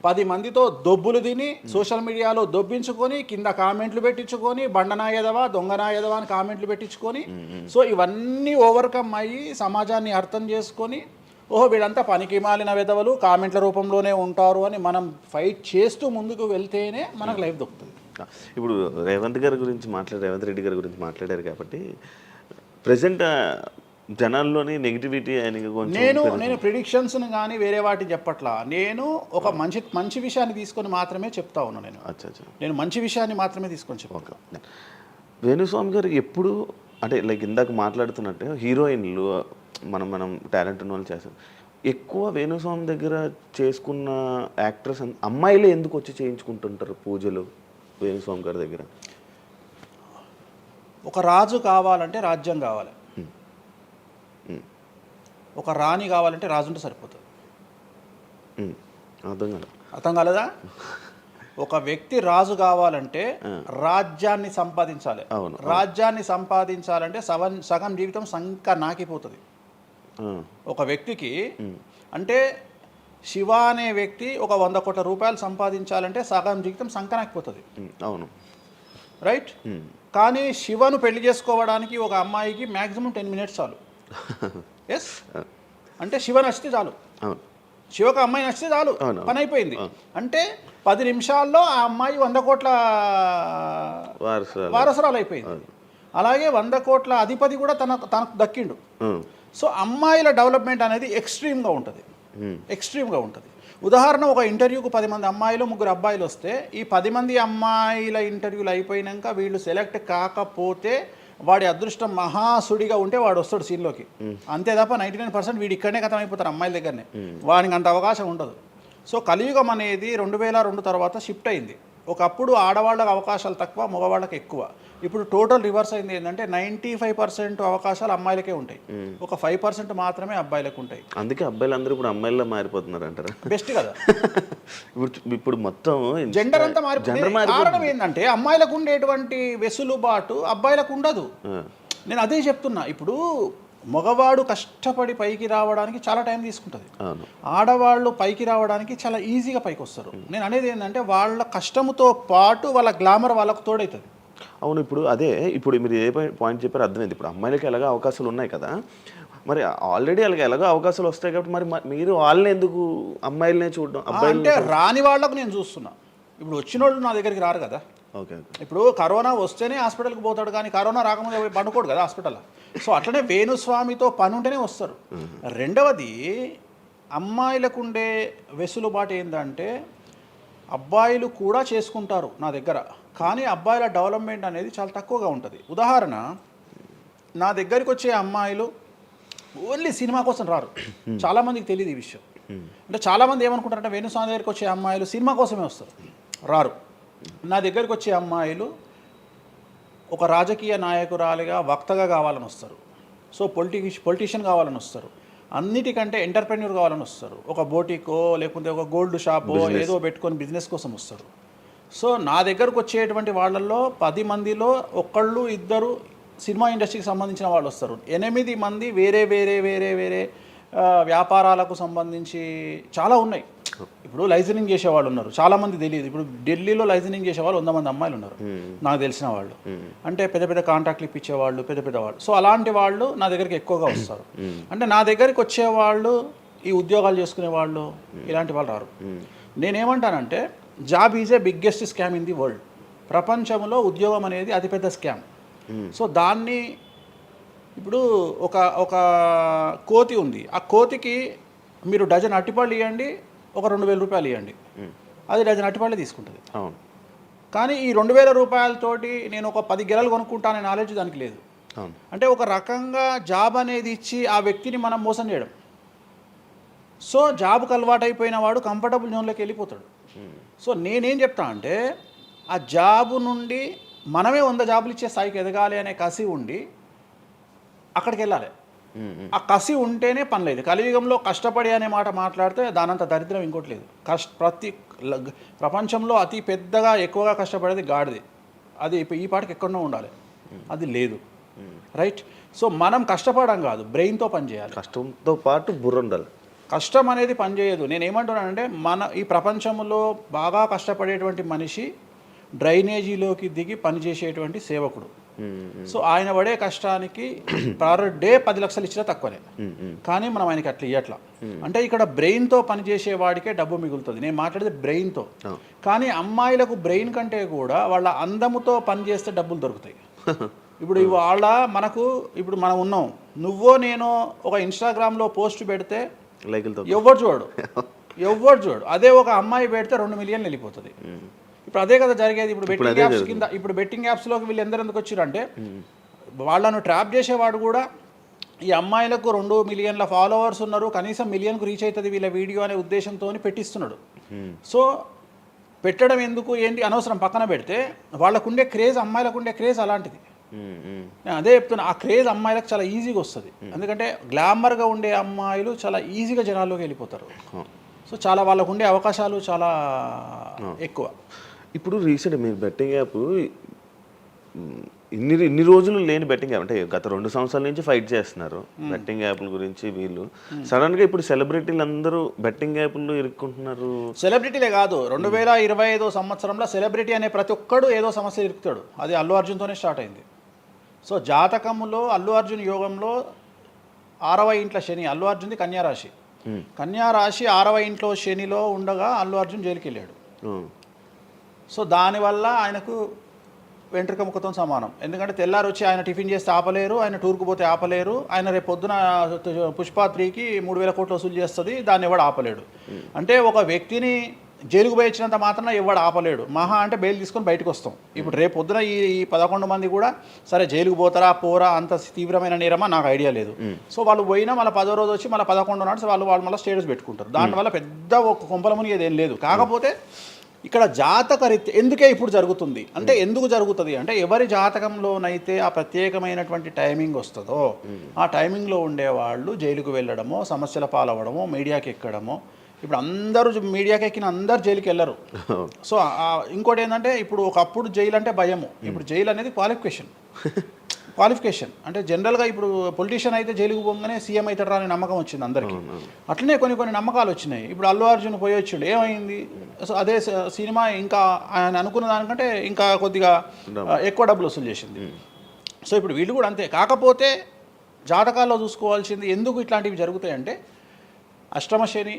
10 మందితో దొబ్బులు తిని సోషల్ మీడియాలో దొబ్బించుకొని కింద కామెంట్లు పెట్టించుకొని బండనాయదవా దొంగనాయదవా అని కామెంట్లు పెట్టించుకొని సో ఇవన్నీ ఓవర్కమ్ అయ్యి సమాజాన్ని అర్థం చేసుకొని ఓహో వీళ్ళంతా పనికి మాలిన విధవలు కామెంట్ల రూపంలోనే ఉంటారు అని మనం ఫైట్ చేస్తూ ముందుకు వెళ్తేనే మనకు లైఫ్ దొరుకుతుంది. ఇప్పుడు రేవంత్ రెడ్డి గారి గురించి మాట్లాడారు కాబట్టి ప్రజెంట్ జనాల్లోని నెగిటివిటీ నేను ప్రిడిక్షన్స్ని కానీ వేరే వాటి చెప్పట్లా. నేను ఒక మంచి విషయాన్ని తీసుకొని మాత్రమే చెప్తా ఉన్నాను. నేను మంచి విషయాన్ని మాత్రమే తీసుకొని చెప్తాను. వేణుస్వామి గారు ఎప్పుడు అంటే లైక్ ఇందాక మాట్లాడుతున్నట్టు హీరోయిన్లు మనం టాలెంట్ ఉన్న వాళ్ళు చేస్తాం, ఎక్కువ వేణుస్వామి దగ్గర చేసుకున్న యాక్టర్స్ అమ్మాయిలే ఎందుకు వచ్చి చేయించుకుంటుంటారు పూజలు వేణుస్వామి గారి దగ్గర? ఒక రాజు కావాలంటే రాజ్యం కావాలి, ఒక రాణి కావాలంటే రాజు ఉంటే సరిపోతుంది. అర్థం కాలేదా? ఒక వ్యక్తి రాజు కావాలంటే రాజ్యాన్ని సంపాదించాలి. రాజ్యాన్ని సంపాదించాలంటే సగం జీవితం సంక నాకిపోతుంది ఒక వ్యక్తికి. అంటే శివ అనే వ్యక్తి ఒక 100 కోట్ల రూపాయలు సంపాదించాలంటే సగం జీవితం సంక నాకిపోతుంది. అవును, రైట్. కానీ శివను పెళ్లి చేసుకోవడానికి ఒక అమ్మాయికి మ్యాక్సిమం 10 మినిట్స్ చాలు. ఎస్, అంటే శివ నచ్చితే చాలు, శివకు అమ్మాయి నచ్చితే చాలు, పని అయిపోయింది. అంటే 10 నిమిషాల్లో ఆ అమ్మాయి 100 కోట్ల వారసురాలు అయిపోయింది. అలాగే 100 కోట్ల అధిపతి కూడా తనకు దక్కిండు. సో అమ్మాయిల డెవలప్మెంట్ అనేది ఎక్స్ట్రీమ్గా ఉంటుంది. ఉదాహరణ, ఒక ఇంటర్వ్యూకు 10 మంది అమ్మాయిలు 3 అబ్బాయిలు వస్తే ఈ 10 మంది అమ్మాయిల ఇంటర్వ్యూలు అయిపోయినాక వీళ్ళు సెలెక్ట్ కాకపోతే వాడి అదృష్టం మహాసుడిగా ఉంటే వాడు వస్తాడు సీన్లోకి. అంతే తప్ప 99% వీడు ఇక్కడనే కథం అయిపోతారు అమ్మాయిల దగ్గరనే, వాడికి అంత అవకాశం ఉండదు. సో కలియుగం అనేది 2002 తర్వాత షిఫ్ట్ అయింది. ఒకప్పుడు ఆడవాళ్ళకి అవకాశాలు తక్కువ, మగవాళ్ళకి ఎక్కువ. ఇప్పుడు టోటల్ రివర్స్ అయింది. ఏంటంటే 95% అవకాశాలు అమ్మాయిలకే ఉంటాయి, ఒక 5% మాత్రమే అబ్బాయిలకు ఉంటాయి. అందుకే అబ్బాయిలు అందరూ ఇప్పుడు అమ్మాయిలా మారిపోతున్నారు అంటారా? బెస్ట్ కదా. ఇప్పుడు మొత్తం జెండర్ అంతా మారిపోయింది. కారణం ఏంటంటే అమ్మాయిలకు ఉండేటువంటి వెసులుబాటు అబ్బాయిలకు ఉండదు. నేను అదే చెప్తున్నా. ఇప్పుడు మగవాడు కష్టపడి పైకి రావడానికి చాలా టైం తీసుకుంటుంది, ఆడవాళ్ళు పైకి రావడానికి చాలా ఈజీగా పైకి వస్తారు. నేను అనేది ఏంటంటే వాళ్ళ కష్టంతో పాటు వాళ్ళ గ్లామర్ వాళ్ళకు తోడవుతుంది. అవును, ఇప్పుడు మీరు ఏ పాయింట్ చెప్పారో అర్థమైంది. ఇప్పుడు అమ్మాయిలకి ఎలాగో అవకాశాలు ఉన్నాయి కదా, మరి ఆల్రెడీ వాళ్ళకి ఎలాగో అవకాశాలు వస్తాయి కాబట్టి మరి మీరు వాళ్ళని ఎందుకు అమ్మాయిలనే చూడడం? అంటే రాని వాళ్ళకు నేను చూస్తున్నా. ఇప్పుడు వచ్చిన వాళ్ళు నా దగ్గరికి రారు కదా. ఇప్పుడు కరోనా వస్తేనే హాస్పిటల్కి పోతాడు, కానీ కరోనా రాకముందు పండుకోడు కదా హాస్పిటల్లో. సో అట్లనే వేణుస్వామితో పని ఉంటేనే వస్తారు. రెండవది, అమ్మాయిలకు ఉండే వెసులుబాటు ఏంటంటే అబ్బాయిలు కూడా చేసుకుంటారు నా దగ్గర, కానీ అబ్బాయిల డెవలప్మెంట్ అనేది చాలా తక్కువగా ఉంటుంది. ఉదాహరణ, నా దగ్గరికి వచ్చే అమ్మాయిలు ఓన్లీ సినిమా కోసం రారు. చాలామందికి తెలియదు ఈ విషయం. అంటే చాలామంది ఏమనుకుంటారంటే వేణుస్వామి దగ్గరికి వచ్చే అమ్మాయిలు సినిమా కోసమే వస్తారు, రారు. నా దగ్గరికి వచ్చే అమ్మాయిలు ఒక రాజకీయ నాయకురాలిగా వక్తగా కావాలని వస్తారు. సో పొలిటీషియన్ కావాలని వస్తారు. అన్నిటికంటే ఎంటర్ప్రెన్యూర్ కావాలని వస్తారు. ఒక బోటికో లేకపోతే ఒక గోల్డ్ షాపో ఏదో పెట్టుకొని బిజినెస్ కోసం వస్తారు. సో నా దగ్గరకు వచ్చేటువంటి వాళ్ళల్లో 10 మందిలో ఒకళ్ళు ఇద్దరు సినిమా ఇండస్ట్రీకి సంబంధించిన వాళ్ళు వస్తారు. 8 మంది వేరే వేరే వేరే వేరే వ్యాపారాలకు సంబంధించి చాలా ఉన్నాయి. ఇప్పుడు లైసెన్సింగ్ చేసేవాళ్ళు ఉన్నారు, చాలామంది తెలియదు. ఇప్పుడు ఢిల్లీలో లైసెన్సింగ్ చేసేవాళ్ళు 100 మంది అమ్మాయిలు ఉన్నారు నాకు తెలిసిన వాళ్ళు. అంటే పెద్ద పెద్ద కాంట్రాక్ట్లు ఇప్పించేవాళ్ళు, పెద్ద పెద్ద వాళ్ళు. సో అలాంటి వాళ్ళు నా దగ్గరికి ఎక్కువగా వస్తారు. అంటే నా దగ్గరికి వచ్చేవాళ్ళు ఈ ఉద్యోగాలు చేసుకునే వాళ్ళు, ఇలాంటి వాళ్ళు రారు. నేనేమంటానంటే job is a biggest scam in the world. ప్రపంచంలో ఉద్యోగం అనేది అతిపెద్ద స్కామ్. సో దాన్ని ఇప్పుడు ఒక కోతి ఉంది, ఆ కోతికి మీరు డజన్ అట్టిపళ్ళు ఇవ్వండి, ఒక 2000 రూపాయలు ఇవ్వండి, అది డజన్ అట్టిపళ్ళే తీసుకుంటుంది. కానీ ఈ 2000 రూపాయలతోటి నేను ఒక 10 గెలలు కొనుక్కుంటాననే నాలెడ్జ్ దానికి లేదు. అంటే ఒక రకంగా జాబ్ అనేది ఇచ్చి ఆ వ్యక్తిని మనం మోసం చేయడం. సో జాబ్కి అలవాటు అయిపోయిన వాడు కంఫర్టబుల్ జోన్లోకి వెళ్ళిపోతాడు. సో నేనేం చెప్తా అంటే ఆ జాబు నుండి మనమే 100 జాబులు ఇచ్చే స్థాయికి ఎదగాలి అనే కసి ఉండి అక్కడికి వెళ్ళాలి. ఆ కసి ఉంటేనే పని లేదు. కలియుగంలో కష్టపడి అనే మాట మాట్లాడితే దానంత దరిద్రం ఇంకోటి లేదు. ప్రపంచంలో అతి పెద్దగా ఎక్కువగా కష్టపడేది గాడిది. అది ఈ పాటికి ఎక్కడో ఉండాలి, అది లేదు. రైట్. సో మనం కష్టపడడం కాదు, బ్రెయిన్తో పని చేయాలి. కష్టంతో పాటు బుర్ర ఉండాలి. కష్టం అనేది పనిచేయదు. నేను ఏమంటున్నానంటే ఈ ప్రపంచంలో బాగా కష్టపడేటువంటి మనిషి డ్రైనేజీలోకి దిగి పనిచేసేటువంటి సేవకుడు. సో ఆయన పడే కష్టానికి పర్ డే 10 లక్షలు ఇచ్చినా తక్కువనే. కానీ మనం ఆయనకి అట్లా ఇవ్వట్లా. అంటే ఇక్కడ బ్రెయిన్తో పనిచేసే వాడికే డబ్బు మిగులుతుంది. నేను మాట్లాడేది బ్రెయిన్తో. కానీ అమ్మాయిలకు బ్రెయిన్ కంటే కూడా వాళ్ళ అందముతో పనిచేస్తే డబ్బులు దొరుకుతాయి. ఇప్పుడు వాళ్ళ ఇప్పుడు మనం ఉన్నాం, నువ్వో నేను ఒక ఇన్స్టాగ్రామ్లో పోస్ట్ పెడితే ఎవరు చూడు. అదే ఒక అమ్మాయి పెడితే 2 మిలియన్లు వెళ్ళిపోతుంది. ఇప్పుడు అదే కదా జరిగేది. ఇప్పుడు బెట్టింగ్ యాప్స్లోకి వీళ్ళు ఎందుకు వచ్చారు అంటే వాళ్ళను ట్రాప్ చేసేవాడు కూడా ఈ అమ్మాయిలకు 2 మిలియన్ల ఫాలోవర్స్ ఉన్నారు, కనీసం మిలియన్కు రీచ్ అవుతుంది వీళ్ళ వీడియో అనే ఉద్దేశంతో పెట్టిస్తున్నాడు. సో పెట్టడం ఎందుకు ఏంటి అనవసరం పక్కన పెడితే వాళ్ళకుండే క్రేజ్, అమ్మాయిలకు ఉండే క్రేజ్ అలాంటిది. నేను అదే చెప్తున్నా, ఆ క్రేజ్ అమ్మాయిలకు చాలా ఈజీగా వస్తుంది. ఎందుకంటే గ్లామర్గా ఉండే అమ్మాయిలు చాలా ఈజీగా జనాల్లోకి వెళ్ళిపోతారు. సో చాలా వాళ్ళకు ఉండే అవకాశాలు చాలా ఎక్కువ. ఇప్పుడు రీసెంట్ మీరు బెట్టింగ్ యాప్ ఇన్ని రోజులు లేని బెట్టింగ్ యాప్, అంటే గత 2 సంవత్సరాల నుంచి ఫైట్ చేస్తున్నారు బెట్టింగ్ యాప్ల గురించి. వీళ్ళు సడన్గా ఇప్పుడు సెలబ్రిటీలు అందరూ బెట్టింగ్ యాప్లు ఇరుక్కుంటున్నారు. సెలబ్రిటీలే కాదు, 2025 సంవత్సరంలో సెలబ్రిటీ అనే ప్రతి ఒక్కడు ఏదో సమస్య ఇరుకుతాడు. అది అల్లు అర్జున్తోనే స్టార్ట్ అయింది. సో జాతకంలో అల్లు అర్జున్ యోగంలో 6వ ఇంట్లో శని, అల్లు అర్జున్ది కన్యారాశి. కన్యారాశి 6వ ఇంట్లో శనిలో ఉండగా అల్లు అర్జున్ జైలుకి వెళ్ళాడు. సో దానివల్ల ఆయనకు వెంట్రుక ముక్కతో సమానం. ఎందుకంటే తెల్లారు వచ్చి ఆయన టిఫిన్ చేస్తే ఆపలేరు, ఆయన టూర్కు పోతే ఆపలేరు, ఆయన రేపు పొద్దున పుష్ప 3కి 3000 కోట్లు వసూలు చేస్తుంది, దాన్ని ఎవడు ఆపలేడు. అంటే ఒక వ్యక్తిని జైలుకు పోయి ఇచ్చినంత మాత్రం ఎవడు ఆపలేడు. మహా అంటే బెయిల్ తీసుకొని బయటకు వస్తాం. ఇప్పుడు రేపు పొద్దున ఈ 11 మంది కూడా సరే జైలుకు పోతారా పోరా, అంత తీవ్రమైన నేరమా నాకు ఐడియా లేదు. సో వాళ్ళు పోయినా మళ్ళీ 10వ రోజు వచ్చి మళ్ళీ 11 నాడు వాళ్ళు మళ్ళీ స్టేటస్ పెట్టుకుంటారు. దానివల్ల పెద్ద ఒక కొంపల మునిగేది ఏం లేదు. కాకపోతే ఇక్కడ జాతక రీత్యా ఎందుకే ఇప్పుడు జరుగుతుంది అంటే, ఎందుకు జరుగుతుంది అంటే ఎవరి జాతకంలోనైతే ఆ ప్రత్యేకమైనటువంటి టైమింగ్ వస్తుందో ఆ టైమింగ్లో ఉండేవాళ్ళు జైలుకు వెళ్ళడమో, సమస్యల పాలవడమో, మీడియాకి ఎక్కడమో. ఇప్పుడు అందరూ మీడియాకి ఎక్కిన అందరు జైలుకి వెళ్ళరు. సో ఇంకోటి ఏంటంటే, ఇప్పుడు ఒకప్పుడు జైలు అంటే భయము, ఇప్పుడు జైలు అనేది క్వాలిఫికేషన్. అంటే జనరల్గా ఇప్పుడు పొలిటీషియన్ అయితే జైలుకు పోగానే సీఎం అవుతారా అనే నమ్మకం వచ్చింది అందరికీ. అట్లనే కొన్ని నమ్మకాలు వచ్చినాయి. ఇప్పుడు అల్లు అర్జున్ పోయి వచ్చాడు, ఏమైంది? సో అదే సినిమా ఇంకా ఆయన అనుకున్న దానికంటే ఇంకా కొద్దిగా ఎక్కువ డబ్బులు వసూలు చేసింది. సో ఇప్పుడు వీళ్ళు కూడా అంతే. కాకపోతే జాతకాల్లో చూసుకోవాల్సింది ఎందుకు ఇట్లాంటివి జరుగుతాయంటే, అష్టమ శని,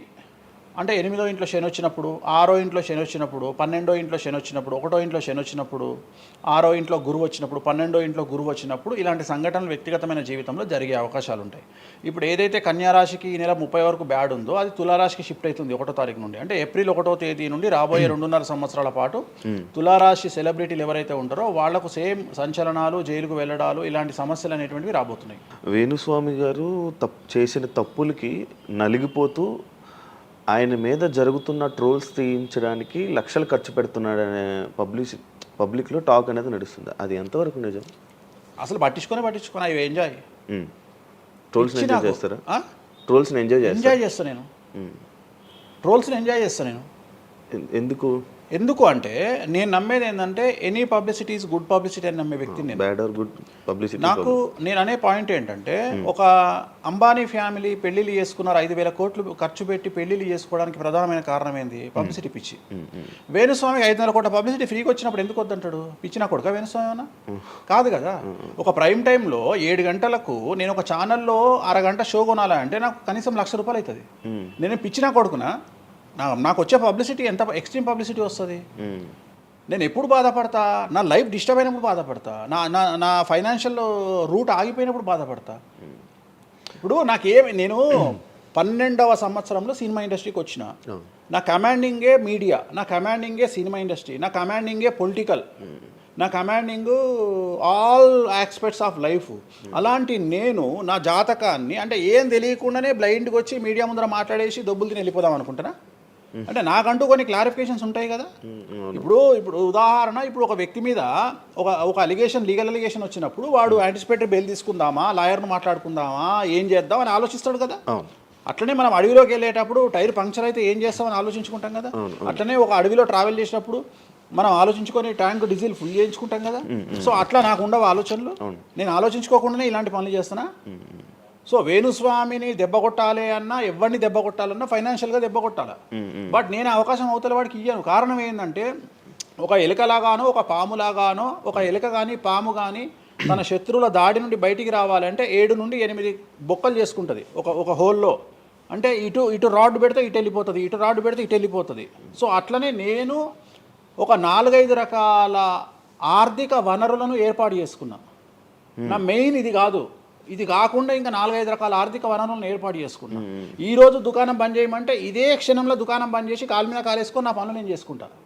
అంటే 8వ ఇంట్లో శని వచ్చినప్పుడు, 6వ ఇంట్లో శని వచ్చినప్పుడు, 12వ ఇంట్లో శని వచ్చినప్పుడు, 1వ ఇంట్లో శని వచ్చినప్పుడు, 6వ ఇంట్లో గురువు వచ్చినప్పుడు, 12వ ఇంట్లో గురువు వచ్చినప్పుడు ఇలాంటి సంఘటనలు వ్యక్తిగతమైన జీవితంలో జరిగే అవకాశాలు ఉంటాయి. ఇప్పుడు ఏదైతే కన్యా రాశికి ఈ నెల 30 వరకు బ్యాడ్ ఉందో అది తులారాశికి షిఫ్ట్ అవుతుంది 1వ తారీఖు నుండి. అంటే ఏప్రిల్ 1వ తేదీ నుండి రాబోయే 2.5 సంవత్సరాల పాటు తులారాశి సెలబ్రిటీలు ఎవరైతే ఉంటారో వాళ్లకు సేమ్ సంచలనాలు, జైలుకు వెళ్ళడాలు ఇలాంటి సమస్యలు అనేటువంటివి రాబోతున్నాయి. వేణుస్వామి గారు చేసిన తప్పులకి నలిగిపోతూ ఆయన మీద జరుగుతున్న ట్రోల్స్ తీయించడానికి లక్షలు ఖర్చు పెడుతున్నాడనే పబ్లిక్లో టాక్ అనేది నడుస్తుంది. అది ఎంతవరకు నిజం? అసలు పట్టించుకొని అవి ఎంజాయ్. ట్రోల్స్ని ఎంజాయ్ చేస్తారా? ట్రోల్స్ని ఎంజాయ్ చేస్తాను నేను. ట్రోల్స్ని ఎంజాయ్ చేస్తాను నేను. ఎందుకు అంటే నేను నమ్మేది ఏంటంటే any publicity is good publicity అని నమ్మే వ్యక్తిని నేను. Bad or good publicity. నాకు నేను అనే పాయింట్ ఏంటంటే ఒక అంబానీ ఫ్యామిలీ పెళ్లిళ్ళు చేసుకున్నారు, 5,000 కోట్లు ఖర్చు పెట్టి పెళ్లిళ్ళు చేసుకోవడానికి ప్రధానమైన కారణం ఏంది? పబ్లిసిటీ పిచ్చి. వేణుస్వామికి 500 కోట్ల పబ్లిసిటీ ఫ్రీకి వచ్చినప్పుడు ఎందుకు వద్దంటాడు? పిచ్చినా కొడుక వేణుస్వామి అన్న కాదు కదా. ఒక ప్రైమ్ టైంలో 7 గంటలకు నేను ఒక ఛానల్లో అరగంట షో కొనాలంటే నాకు కనీసం ₹1,00,000 అవుతుంది. నేను పిచ్చినా కొడుకునా? నాకు వచ్చే పబ్లిసిటీ ఎంత ఎక్స్ట్రీమ్ పబ్లిసిటీ వస్తుంది. నేను ఎప్పుడు బాధపడతా? నా లైఫ్ డిస్టర్బ్ అయినప్పుడు బాధపడతా, నా ఫైనాన్షియల్ రూట్ ఆగిపోయినప్పుడు బాధపడతా. ఇప్పుడు నేను 12వ సంవత్సరంలో సినిమా ఇండస్ట్రీకి వచ్చిన. నా కమాండింగే మీడియా, నా కమాండింగే సినిమా ఇండస్ట్రీ, నా కమాండింగే పొలిటికల్, నా commanding all aspects of life. అలాంటి నేను నా జాతకాన్ని అంటే ఏం తెలియకుండానే బ్లైండ్గా వచ్చి మీడియా ముందర మాట్లాడేసి దొబ్బులు తిని వెళ్ళిపోదాం అనుకుంటున్నా? అంటే నాకంటూ కొన్ని క్లారిఫికేషన్స్ ఉంటాయి కదా. ఇప్పుడు ఉదాహరణ, ఇప్పుడు ఒక వ్యక్తి మీద ఒక లీగల్ అలిగేషన్ వచ్చినప్పుడు వాడు యాంటిసిపేటరీ బెయిల్ తీసుకుందామా, లాయర్ను మాట్లాడుకుందామా, ఏం చేద్దాం అని ఆలోచిస్తాడు కదా. అట్లనే మనం అడవిలోకి వెళ్ళేటప్పుడు టైర్ పంక్చర్ అయితే ఏం చేస్తామని ఆలోచించుకుంటాం కదా. అట్లనే ఒక అడవిలో ట్రావెల్ చేసినప్పుడు మనం ఆలోచించుకొని ట్యాంక్ డీజిల్ ఫుల్ చేయించుకుంటాం కదా. సో అట్లా నాకు ఉండవు ఆలోచనలు. నేను ఆలోచించుకోకుండానే ఇలాంటి పనులు చేస్తున్నా. సో వేణుస్వామిని దెబ్బ కొట్టాలి అన్నా, ఎవరిని దెబ్బ కొట్టాలన్నా ఫైనాన్షియల్గా దెబ్బ కొట్టాలి. బట్ నేను అవకాశం అవతల వాడికి ఇయ్యాను. కారణం ఏంటంటే ఒక ఎలుకలాగానో ఒక పాములాగానో, ఒక ఎలుక కానీ పాము కానీ తన శత్రువుల దాడి నుండి బయటికి రావాలంటే 7 నుండి 8 బొక్కలు చేసుకుంటుంది ఒక హోల్లో. అంటే ఇటు రాడ్ పెడితే ఇటు వెళ్ళిపోతుంది, ఇటు రాడ్ పెడితే ఇటు వెళ్ళిపోతుంది. సో అట్లనే నేను ఒక 4-5 రకాల ఆర్థిక వనరులను ఏర్పాటు చేసుకున్నా. నా మెయిన్ ఇది కాకుండా ఇంకా 4-5 రకాల ఆర్థిక వనరులను ఏర్పాటు చేసుకున్నా. ఈరోజు దుకాణం బంద్ చేయమంటే ఇదే క్షణంలో దుకాణం బంద్ చేసి కాలు మీద కాలేసుకొని నా పనులు నేను చేసుకుంటాను.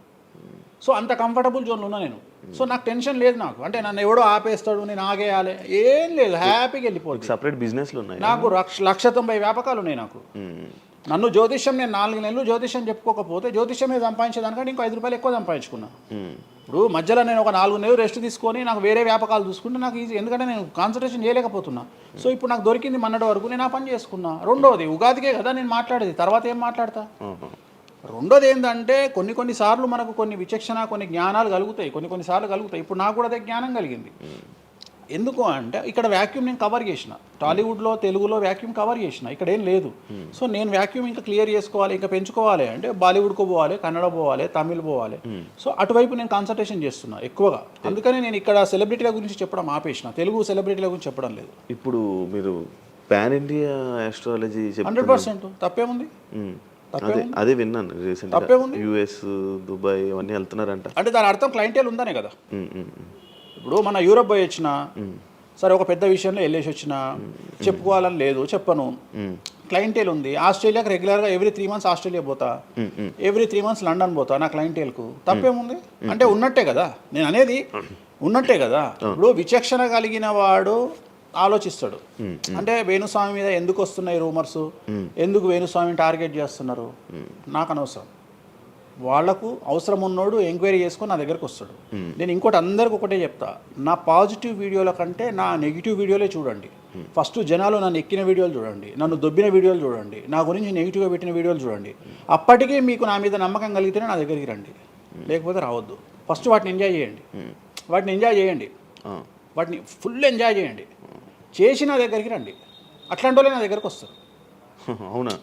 సో అంత కంఫర్టబుల్ జోన్లో ఉన్నా నేను. సో నాకు టెన్షన్ లేదు. నాకు అంటే నన్ను ఎవడో ఆపేస్తాడు, నేను ఆగేయాలి ఏం లేదు, హ్యాపీగా వెళ్ళిపోతుంది. సపరేట్ బిజినెస్లు ఉన్నాయి నాకు. 190 వ్యాపకాలు ఉన్నాయి నాకు. నన్ను జ్యోతిష్యం, నేను 4 నెలలు జ్యోతిష్యం చెప్పుకోకపోతే జ్యోతిష్యం మీద సంపాదించేదానికంటే ఇంకో ₹5 ఎక్కువ సంపాదించుకున్నా. ఇప్పుడు మధ్యలో నేను ఒక 4 నెలలు రెస్ట్ తీసుకొని నాకు వేరే వ్యాపకాలు చూసుకుంటే నాకు ఈజీ, ఎందుకంటే నేను కాన్సన్ట్రేషన్ చేయలేకపోతున్నా. సో ఇప్పుడు నాకు దొరికింది మొన్నటి వరకు, నేను ఆ పని చేసుకున్నా. రెండోది ఉగాదికే కదా నేను మాట్లాడేది, తర్వాత ఏం మాట్లాడతా. రెండోది ఏంటంటే కొన్నిసార్లు మనకు కొన్ని విచక్షణ, కొన్ని జ్ఞానాలు కలుగుతాయి, కొన్నిసార్లు కలుగుతాయి. ఇప్పుడు నాకు కూడా అదే జ్ఞానం కలిగింది. ఎందుకు అంటే ఇక్కడ వాక్యూమ్ నేను కవర్ చేసిన, టాలీవుడ్లో తెలుగులో వాక్యూమ్ కవర్ చేసిన, ఇక్కడ ఏం లేదు. సో నేను వాక్యూమ్ ఇంకా క్లియర్ చేసుకోవాలి, ఇంకా పెంచుకోవాలి అంటే బాలీవుడ్కు పోవాలి, కన్నడ పోవాలి, తమిళ్ పోవాలి. సో అటువైపు నేను కాన్సన్ట్రేషన్ చేస్తున్నా ఎక్కువగా. అందుకని నేను ఇక్కడ సెలబ్రిటీల గురించి చెప్పడం ఆపేసిన, తెలుగు సెలబ్రిటీల గురించి చెప్పడం లేదు. ఇప్పుడు మీరు పాన్ ఇండియా ఆస్ట్రాలజీ 100% తప్పేముంది? అదే విన్నాను రీసెంట్గా. యుఎస్, దుబాయ్ అవన్నీ వెళ్తున్నారంట. అంటే దాని అర్థం క్లయింటేల్ ఉందనే కదా. ఇప్పుడు మన యూరప్ పోయి వచ్చిన సరే, ఒక పెద్ద విషయంలో వెళ్ళేసి వచ్చిన చెప్పుకోవాలని లేదు, చెప్పను. క్లయింటేల్ ఉంది. ఆస్ట్రేలియాకి రెగ్యులర్గా ఎవ్రీ 3 months ఆస్ట్రేలియా పోతా, ఎవ్రీ 3 months లండన్ పోతా నా క్లయింటేల్కు. తప్పేముంది? అంటే ఉన్నట్టే కదా, నేను అనేది ఉన్నట్టే కదా. ఇప్పుడు విచక్షణ కలిగిన వాడు ఆలోచిస్తాడు. అంటే వేణుస్వామి మీద ఎందుకు వస్తున్నాయి రూమర్స్, ఎందుకు వేణుస్వామిని టార్గెట్ చేస్తున్నారు, నాకు అనవసరం. వాళ్లకు అవసరం ఉన్నోడు ఎంక్వైరీ చేసుకొని నా దగ్గరకు వస్తాడు. నేను ఇంకోటి అందరికి ఒకటే చెప్తా, నా పాజిటివ్ వీడియోల కంటే నా నెగిటివ్ వీడియోలే చూడండి. ఫస్ట్ జనాలు నన్ను ఎక్కిన వీడియోలు చూడండి, నన్ను దొబ్బిన వీడియోలు చూడండి, నా గురించి నెగిటివ్గా పెట్టిన వీడియోలు చూడండి. అప్పటికే మీకు నా మీద నమ్మకం కలిగితేనే నా దగ్గరికి రండి, లేకపోతే రావద్దు. ఫస్ట్ వాటిని ఎంజాయ్ చేయండి, వాటిని ఫుల్ ఎంజాయ్ చేయండి, చేసి నా దగ్గరికి రండి. అట్లాంటి వాళ్ళే నా దగ్గరకు వస్తారు. అవునా?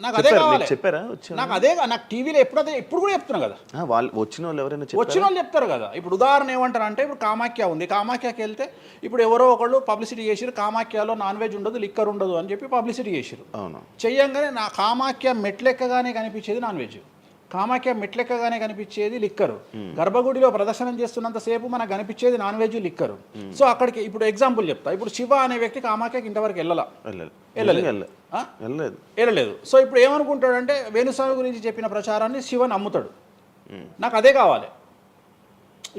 నాకు అదే కావాలి. చెప్పారా? నాకు అదే, నాకు టీవీలో ఎప్పుడు కూడా చెప్తున్నా కదా, వాళ్ళు వచ్చిన వాళ్ళు ఎవరైనా వచ్చిన వాళ్ళు చెప్తారు కదా. ఇప్పుడు ఉదాహరణ ఏమంటారు అంటే, ఇప్పుడు కామాఖ్య ఉంది, కామాఖ్యకి వెళ్తే ఇప్పుడు ఎవరో ఒకళ్ళు పబ్లిసిటీ చేసిరు, కామాఖ్యలో నాన్ వెజ్ ఉండదు, లిక్కర్ ఉండదు అని చెప్పి పబ్లిసిటీ చేసిరు. అవును. చెయ్యంగానే నా కామాఖ్య మెట్లెక్కగానే కనిపించేది నాన్ వెజ్, కామాఖ్య మెట్లెక్కగానే కనిపించేది లిక్కరు, గర్భగుడిలో ప్రదర్శనం చేస్తున్నంతసేపు మనకు కనిపించేది నాన్ వెజ్, లిక్కరు. సో అక్కడికి ఇప్పుడు ఎగ్జాంపుల్ చెప్తా. ఇప్పుడు శివ అనే వ్యక్తి కామాఖ్యకి ఇంతవరకు వెళ్ళలేదు. సో ఇప్పుడు ఏమనుకుంటాడంటే, వేణుస్వామి గురించి చెప్పిన ప్రచారాన్ని శివ నమ్ముతాడు. నాకు అదే కావాలి,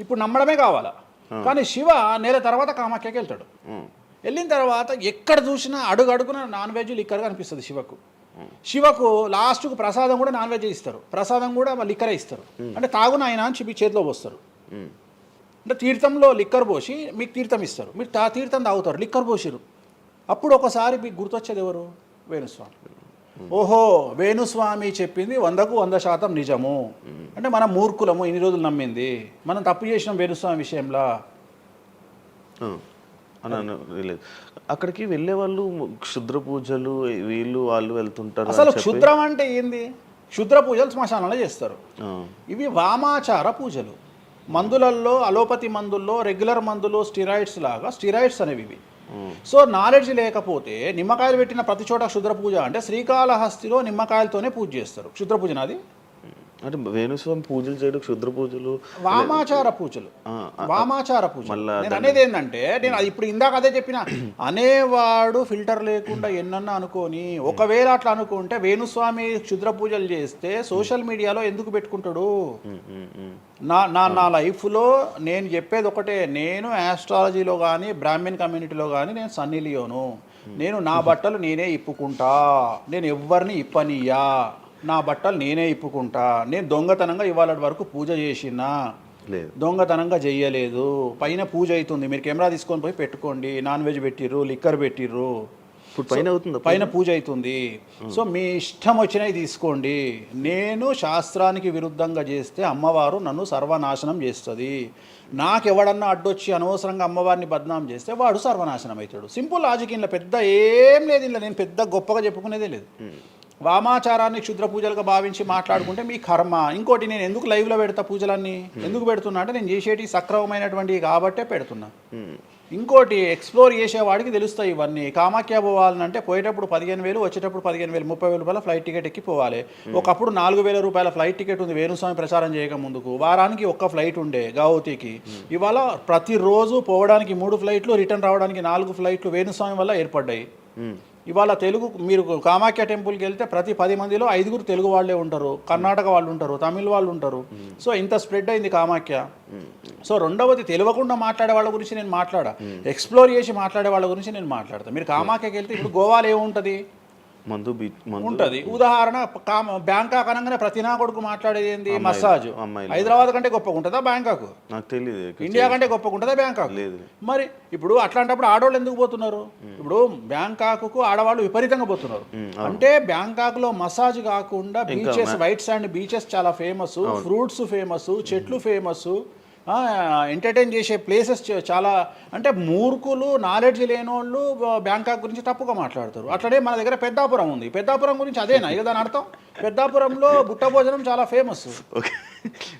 ఇప్పుడు నమ్మడమే కావాలా. కానీ శివ నెల తర్వాత కామాఖ్యకి వెళ్తాడు. వెళ్ళిన తర్వాత ఎక్కడ చూసినా అడుగున నాన్ వెజ్, లిక్కర్ కనిపిస్తుంది శివకు. శివకు లాస్ట్కు ప్రసాదం కూడా నాన్ వెజ్ ఇస్తారు, ప్రసాదం కూడా లిక్కరే ఇస్తారు. అంటే తాగున ఆయన అని చెప్పి చేతిలో పోస్తారు. అంటే తీర్థంలో లిక్కర్ పోసి మీకు తీర్థం ఇస్తారు, మీరు తీర్థం తాగుతారు, లిక్కర్ పోసిరు. అప్పుడు ఒకసారి మీకు గుర్తొచ్చేది ఎవరు? వేణుస్వామి. ఓహో, వేణుస్వామి చెప్పింది 100% నిజము. అంటే మనం మూర్ఖులము, ఇన్ని రోజులు నమ్మింది, మనం తప్పు చేసినాం వేణుస్వామి విషయంలో అని. అక్కడికి వెళ్ళే వాళ్ళు క్షుద్ర పూజలు వీళ్ళు వాళ్ళు వెళ్తుంటారు. అసలు క్షుద్రం అంటే ఏంది? క్షుద్ర పూజలు శ్మశానంలో చేస్తారు. ఇవి వామాచార పూజలు. మందులలో, అలోపతి మందుల్లో రెగ్యులర్ మందులు స్టిరాయిడ్స్ లాగా, స్టిరాయిడ్స్ అనేవి ఇవి. సో నాలెడ్జ్ లేకపోతే నిమ్మకాయలు పెట్టిన ప్రతి చోట క్షుద్ర పూజ అంటే, శ్రీకాళహస్తిలో నిమ్మకాయలతోనే పూజ చేస్తారు. క్షుద్ర పూజ నాది అంటే వేణుస్వామి పూజలు చేయడం క్షుద్ర పూజలు, వామాచార పూజలు. వామాచార పూజలు నేను అనేది ఏంటంటే, నేను ఇప్పుడు ఇందాక అదే చెప్పిన, అనేవాడు ఫిల్టర్ లేకుండా ఎన్నన్నా అనుకొని, ఒకవేళ అట్లా అనుకుంటే వేణుస్వామి క్షుద్ర పూజలు చేస్తే సోషల్ మీడియాలో ఎందుకు పెట్టుకుంటాడు? నా లైఫ్లో నేను చెప్పేది ఒకటే, నేను ఆస్ట్రాలజీలో కానీ బ్రాహ్మణ్ కమ్యూనిటీలో కానీ నేను సన్నీ లియోను. నేను నా బట్టలు నేనే ఇప్పుకుంటా, నేను ఎవ్వరిని ఇప్పనియా, నా బట్టలు నేనే ఇప్పుకుంటా. నేను దొంగతనంగా ఇవాళ వరకు పూజ చేసినా, దొంగతనంగా చెయ్యలేదు. పైన పూజ అవుతుంది, మీరు కెమెరా తీసుకొని పోయి పెట్టుకోండి. నాన్ వెజ్ పెట్టిర్రు, లిక్కర్ పెట్టిర్రు, పైన పూజ అవుతుంది. సో మీ ఇష్టం వచ్చినవి తీసుకోండి. నేను శాస్త్రానికి విరుద్ధంగా చేస్తే అమ్మవారు నన్ను సర్వనాశనం చేస్తుంది. నాకెవడన్నా అడ్డొచ్చి అనవసరంగా అమ్మవారిని బద్నాం చేస్తే వాడు సర్వనాశనం అవుతాడు. Simple logic. ఇంట్లో పెద్ద ఏం లేదు, ఇంట్లో నేను పెద్ద గొప్పగా చెప్పుకునేదే లేదు. వామాచారాన్ని క్షుద్ర పూజలుగా భావించి మాట్లాడుకుంటే మీ కర్మ. ఇంకోటి, నేను ఎందుకు లైవ్లో పెడతా పూజలన్నీ? ఎందుకు పెడుతున్నా అంటే, నేను చేసేటి సక్రమమైనటువంటివి కాబట్టే పెడుతున్నా. ఇంకోటి, ఎక్స్ప్లోర్ చేసేవాడికి తెలుస్తాయి ఇవన్నీ. కామాఖ్య పోవాలంటే పోయేటప్పుడు 15,000, వచ్చేటప్పుడు 15,000, 30,000 రూపాయల ఫ్లైట్ టికెట్ ఎక్కి పోవాలి. ఒకప్పుడు 4,000 రూపాయల ఫ్లైట్ టికెట్ ఉంది వేణుస్వామి ప్రచారం చేయక ముందుకు. వారానికి ఒక్క ఫ్లైట్ ఉండే గౌహతికి. ఇవాళ ప్రతిరోజు పోవడానికి 3 ఫ్లైట్లు, రిటర్న్ రావడానికి 4 ఫ్లైట్లు వేణుస్వామి వల్ల ఏర్పడ్డాయి. ఇవాళ తెలుగు, మీరు కామాఖ్య టెంపుల్కి వెళ్తే ప్రతి 10 మందిలో 5 తెలుగు వాళ్ళే ఉంటారు, కర్ణాటక వాళ్ళు ఉంటారు, తమిళ వాళ్ళు ఉంటారు. సో ఇంత స్ప్రెడ్ అయింది కామాఖ్య. సో రెండవది, తెలియకుండా మాట్లాడే వాళ్ళ గురించి నేను మాట్లాడా, ఎక్స్ప్లోర్ చేసి మాట్లాడే వాళ్ళ గురించి నేను మాట్లాడతాను. మీరు కామాఖ్యకి వెళ్తే ఇప్పుడు గోవాలో ఏముంటుంది? ఉంటుంది. ఉదాహరణ, బ్యాంకాక్ అనగానే ప్రతి నా కొడుకు మాట్లాడేది ఏంది? మసాజ్. హైదరాబాద్ కంటే గొప్పగా ఉంటుందా బ్యాంకాక్? నాకు తెలియదు. ఇండియా కంటే గొప్పగా ఉంటుందా బ్యాంకాక్? మరి ఇప్పుడు అట్లాంటప్పుడు ఆడవాళ్ళు ఎందుకు పోతున్నారు? ఇప్పుడు బ్యాంకాక్ ఆడవాళ్ళు విపరీతంగా పోతున్నారు. అంటే బ్యాంకాక్ లో మసాజ్ కాకుండా బీచెస్, వైట్ శాండ్ బీచెస్ చాలా ఫేమస్, ఫ్రూట్స్ ఫేమస్, చెట్లు ఫేమస్, ఎంటర్టైన్ చేసే ప్లేసెస్ చాలా. అంటే మూర్ఖులు, నాలెడ్జ్ లేనోళ్ళు బ్యాంకాక్ గురించి తప్పుగా మాట్లాడతారు. అట్లనే మన దగ్గర పెద్దాపురం ఉంది. పెద్దాపురం గురించి అదేనా ఇక దాని అర్థం? పెద్దాపురంలో బుట్ట భోజనం చాలా ఫేమస్.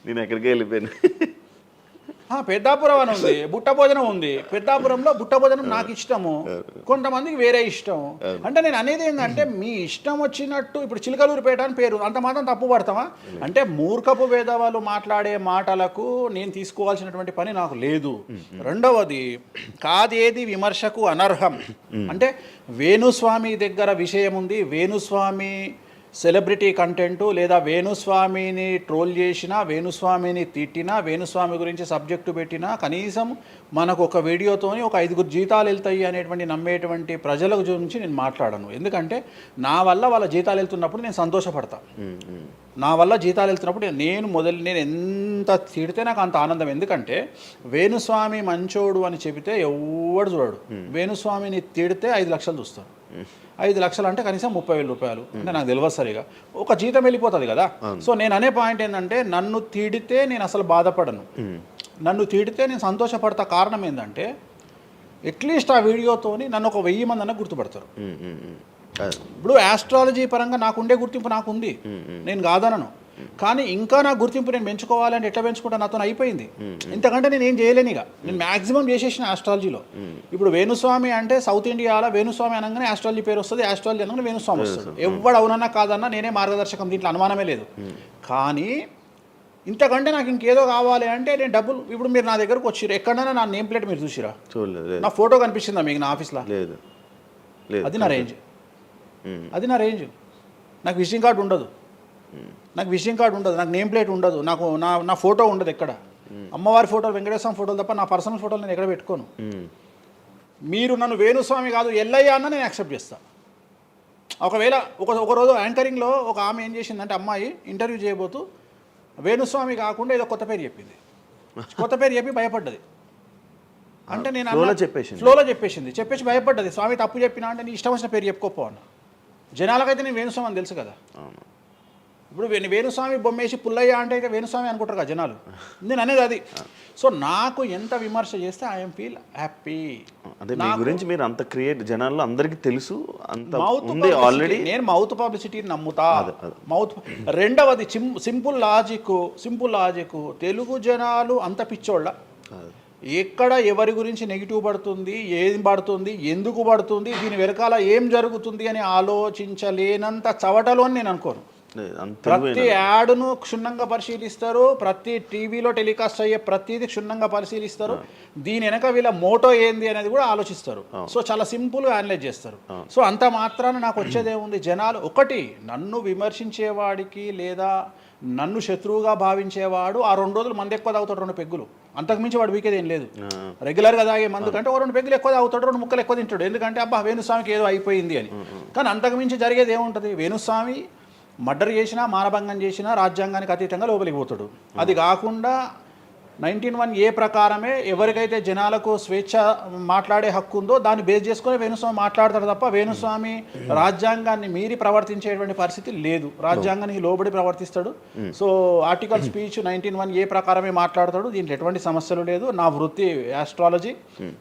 నేను ఎక్కడికి వెళ్ళిపోయాను. పెద్దాపురం అని ఉంది, బుట్ట భోజనం ఉంది. పెద్దాపురంలో బుట్ట భోజనం నాకు ఇష్టము, కొంతమందికి వేరే ఇష్టం. అంటే నేను అనేది ఏంటంటే, మీ ఇష్టం వచ్చినట్టు. ఇప్పుడు చిలకలూరుపేట అని పేరు, అంత మాత్రం తప్పు పడతామా? అంటే మూర్ఖపు వేదవాళ్ళు మాట్లాడే మాటలకు నేను తీసుకోవాల్సినటువంటి పని నాకు లేదు. రెండవది, కాదేది విమర్శకు అనర్హం. అంటే వేణుస్వామి దగ్గర విషయం ఉంది, వేణుస్వామి సెలబ్రిటీ కంటెంటు, లేదా వేణుస్వామిని ట్రోల్ చేసినా, వేణుస్వామిని తిట్టినా, వేణుస్వామి గురించి సబ్జెక్టు పెట్టినా, కనీసం మనకు ఒక వీడియోతోని ఒక 5 జీతాలు వెళ్తాయి అనేటువంటి నమ్మేటువంటి ప్రజల గురించి నేను మాట్లాడను. ఎందుకంటే నా వల్ల వాళ్ళ జీతాలు వెళ్తున్నప్పుడు నేను సంతోషపడతా. నా వల్ల జీతాలు వెళ్తున్నప్పుడు నేను ఎంత తిడితే నాకు అంత ఆనందం. ఎందుకంటే వేణుస్వామి మంచోడు అని చెబితే ఎవడు చూడడు. వేణుస్వామిని తిడితే 5 లక్షలు చూస్తారు. 5 లక్షలు అంటే కనీసం 30,000 రూపాయలు. అంటే నాకు తెలియదు సరిగా, ఒక జీతం వెళ్ళిపోతుంది కదా. సో నేను అనే పాయింట్ ఏంటంటే, నన్ను తిడితే నేను అసలు బాధపడను, నన్ను తిడితే నేను సంతోషపడతా. కారణం ఏంటంటే, అట్లీస్ట్ ఆ వీడియోతోని నన్ను ఒక 1000 మంది అన్న గుర్తుపడతారు. ఇప్పుడు ఆస్ట్రాలజీ పరంగా నాకు ఉండే గుర్తింపు నాకు ఉంది, నేను కాదనను. కానీ ఇంకా నా గుర్తింపు నేను పెంచుకోవాలంటే ఎట్లా పెంచుకుంటా, నాతో అయిపోయింది. ఇంతకంటే నేను ఏం చేయలేను. ఇక నేను మ్యాక్సిమం చేసేసిన ఆస్ట్రాలజీలో. ఇప్పుడు వేణుస్వామి అంటే సౌత్ ఇండియాలో వేణుస్వామి అనగానే ఆస్ట్రాలజీ పేరు వస్తుంది, ఆస్ట్రాలజీ అనగానే వేణుస్వామి వస్తుంది. ఎవడు అవునన్నా కాదన్నా నేనే మార్గదర్శకం, దీంట్లో అనుమానమే లేదు. కానీ ఇంతకంటే నాకు ఇంకేదో కావాలి అంటే నేను డబ్బులు, ఇప్పుడు మీరు నా దగ్గరకు వచ్చిర్రు, ఎక్కడైనా నా నేమ్ ప్లేట్ మీరు చూసిరా? చూడలేదు. నా ఫోటో కనిపిస్తుందా మీకు నా ఆఫీస్లో? లేదు. అది నా రేంజ్, అది నా రేంజ్. నాకు విజిటింగ్ కార్డు ఉండదు, నాకు విజిటింగ్ కార్డు ఉండదు, నాకు నేమ్ ప్లేట్ ఉండదు, నాకు నా ఫోటో ఉండదు ఎక్కడ. అమ్మవారి ఫోటోలు, వెంకటేశ్వర ఫోటోలు తప్ప నా పర్సనల్ ఫోటోలు నేను ఎక్కడ పెట్టుకోను. మీరు నన్ను వేణుస్వామి కాదు ఎల్లయ్య అన్న నేను యాక్సెప్ట్ చేస్తాను. ఒకవేళ ఒక రోజు యాంకరింగ్లో ఒక ఆమె ఏం చేసిందంటే, అమ్మాయి ఇంటర్వ్యూ చేయబోతూ వేణుస్వామి కాకుండా ఏదో కొత్త పేరు చెప్పింది, కొత్త పేరు చెప్పి భయపడ్డది. అంటే నేను ఫ్లోలో చెప్పేసి భయపడ్డది. స్వామి తప్పు చెప్పినా అంటే నీ ఇష్టం వచ్చిన పేరు చెప్పుకోపో అన్న. జనాలకైతే నేను వేణుస్వామి అని తెలుసు కదా. ఇప్పుడు వేణుస్వామి బొమ్మేసి పుల్లయ్య అంటే అయితే వేణుస్వామి అనుకుంటారు కదా జనాలు. నేను అనేది అది. సో నాకు ఎంత విమర్శ చేస్తే ఐఎమ్ ఫీల్ హ్యాపీ. అంటే మీ గురించి మీరు అంత క్రియేట్ జనాల్లో అందరికీ తెలుసు, అంత ఉంది ఆల్రెడీ. నేను మౌత్ పబ్లిసిటీని నమ్ముతా. మౌత్. రెండవది సింపుల్ లాజిక్. తెలుగు జనాలు అంత పిచ్చోళ్ళ, ఎక్కడ ఎవరి గురించి నెగిటివ్ పడుతుంది, ఏం పడుతుంది, ఎందుకు పడుతుంది, దీని వెనకాల ఏం జరుగుతుంది అని ఆలోచించలేనంత చవటలో అని నేను అనుకోను. ప్రతి యాడ్ను క్షుణ్ణంగా పరిశీలిస్తారు, ప్రతి టీవీలో టెలికాస్ట్ అయ్యే ప్రతిదీ క్షుణ్ణంగా పరిశీలిస్తారు, దీని వెనక వీళ్ళ మోటో ఏంది అనేది కూడా ఆలోచిస్తారు. సో చాలా సింపుల్గా అనలైజ్ చేస్తారు. సో అంత మాత్రాన నాకు వచ్చేదేముంది, జనాలు ఒకటి నన్ను విమర్శించేవాడికి లేదా నన్ను శత్రువుగా భావించేవాడు ఆ 2 రోజులు మంది ఎక్కువ తాగుతాడు, 2 పెగ్గులు, అంతకుమించి వాడు వీకేది ఏం లేదు. రెగ్యులర్గా తాగే మందు కంటే 2 పెగ్గులు ఎక్కువ తాగుతాడు, 2 ముక్కలు ఎక్కువ తింటాడు, ఎందుకంటే అబ్బా వేణుస్వామికి ఏదో అయిపోయింది అని. కానీ అంతకుమించి జరిగేది ఏముంటుంది, వేణుస్వామి మర్డర్ చేసినా, మానభంగం చేసినా రాజ్యాంగానికి అతీతంగా లోపలికి పోతాడు. అది కాకుండా 19(1) ప్రకారమే ఎవరికైతే జనాలకు స్వేచ్ఛ మాట్లాడే హక్కు ఉందో దాన్ని బేస్ చేసుకుని వేణుస్వామి మాట్లాడతాడు తప్ప వేణుస్వామి రాజ్యాంగాన్ని మీరి ప్రవర్తించేటువంటి పరిస్థితి లేదు. రాజ్యాంగానికి లోబడి ప్రవర్తిస్తాడు. సో ఆర్టికల్ స్పీచ్ 19(1) ప్రకారమే మాట్లాడతాడు. దీంట్లో ఎటువంటి సమస్యలు లేదు. నా వృత్తి ఆస్ట్రాలజీ,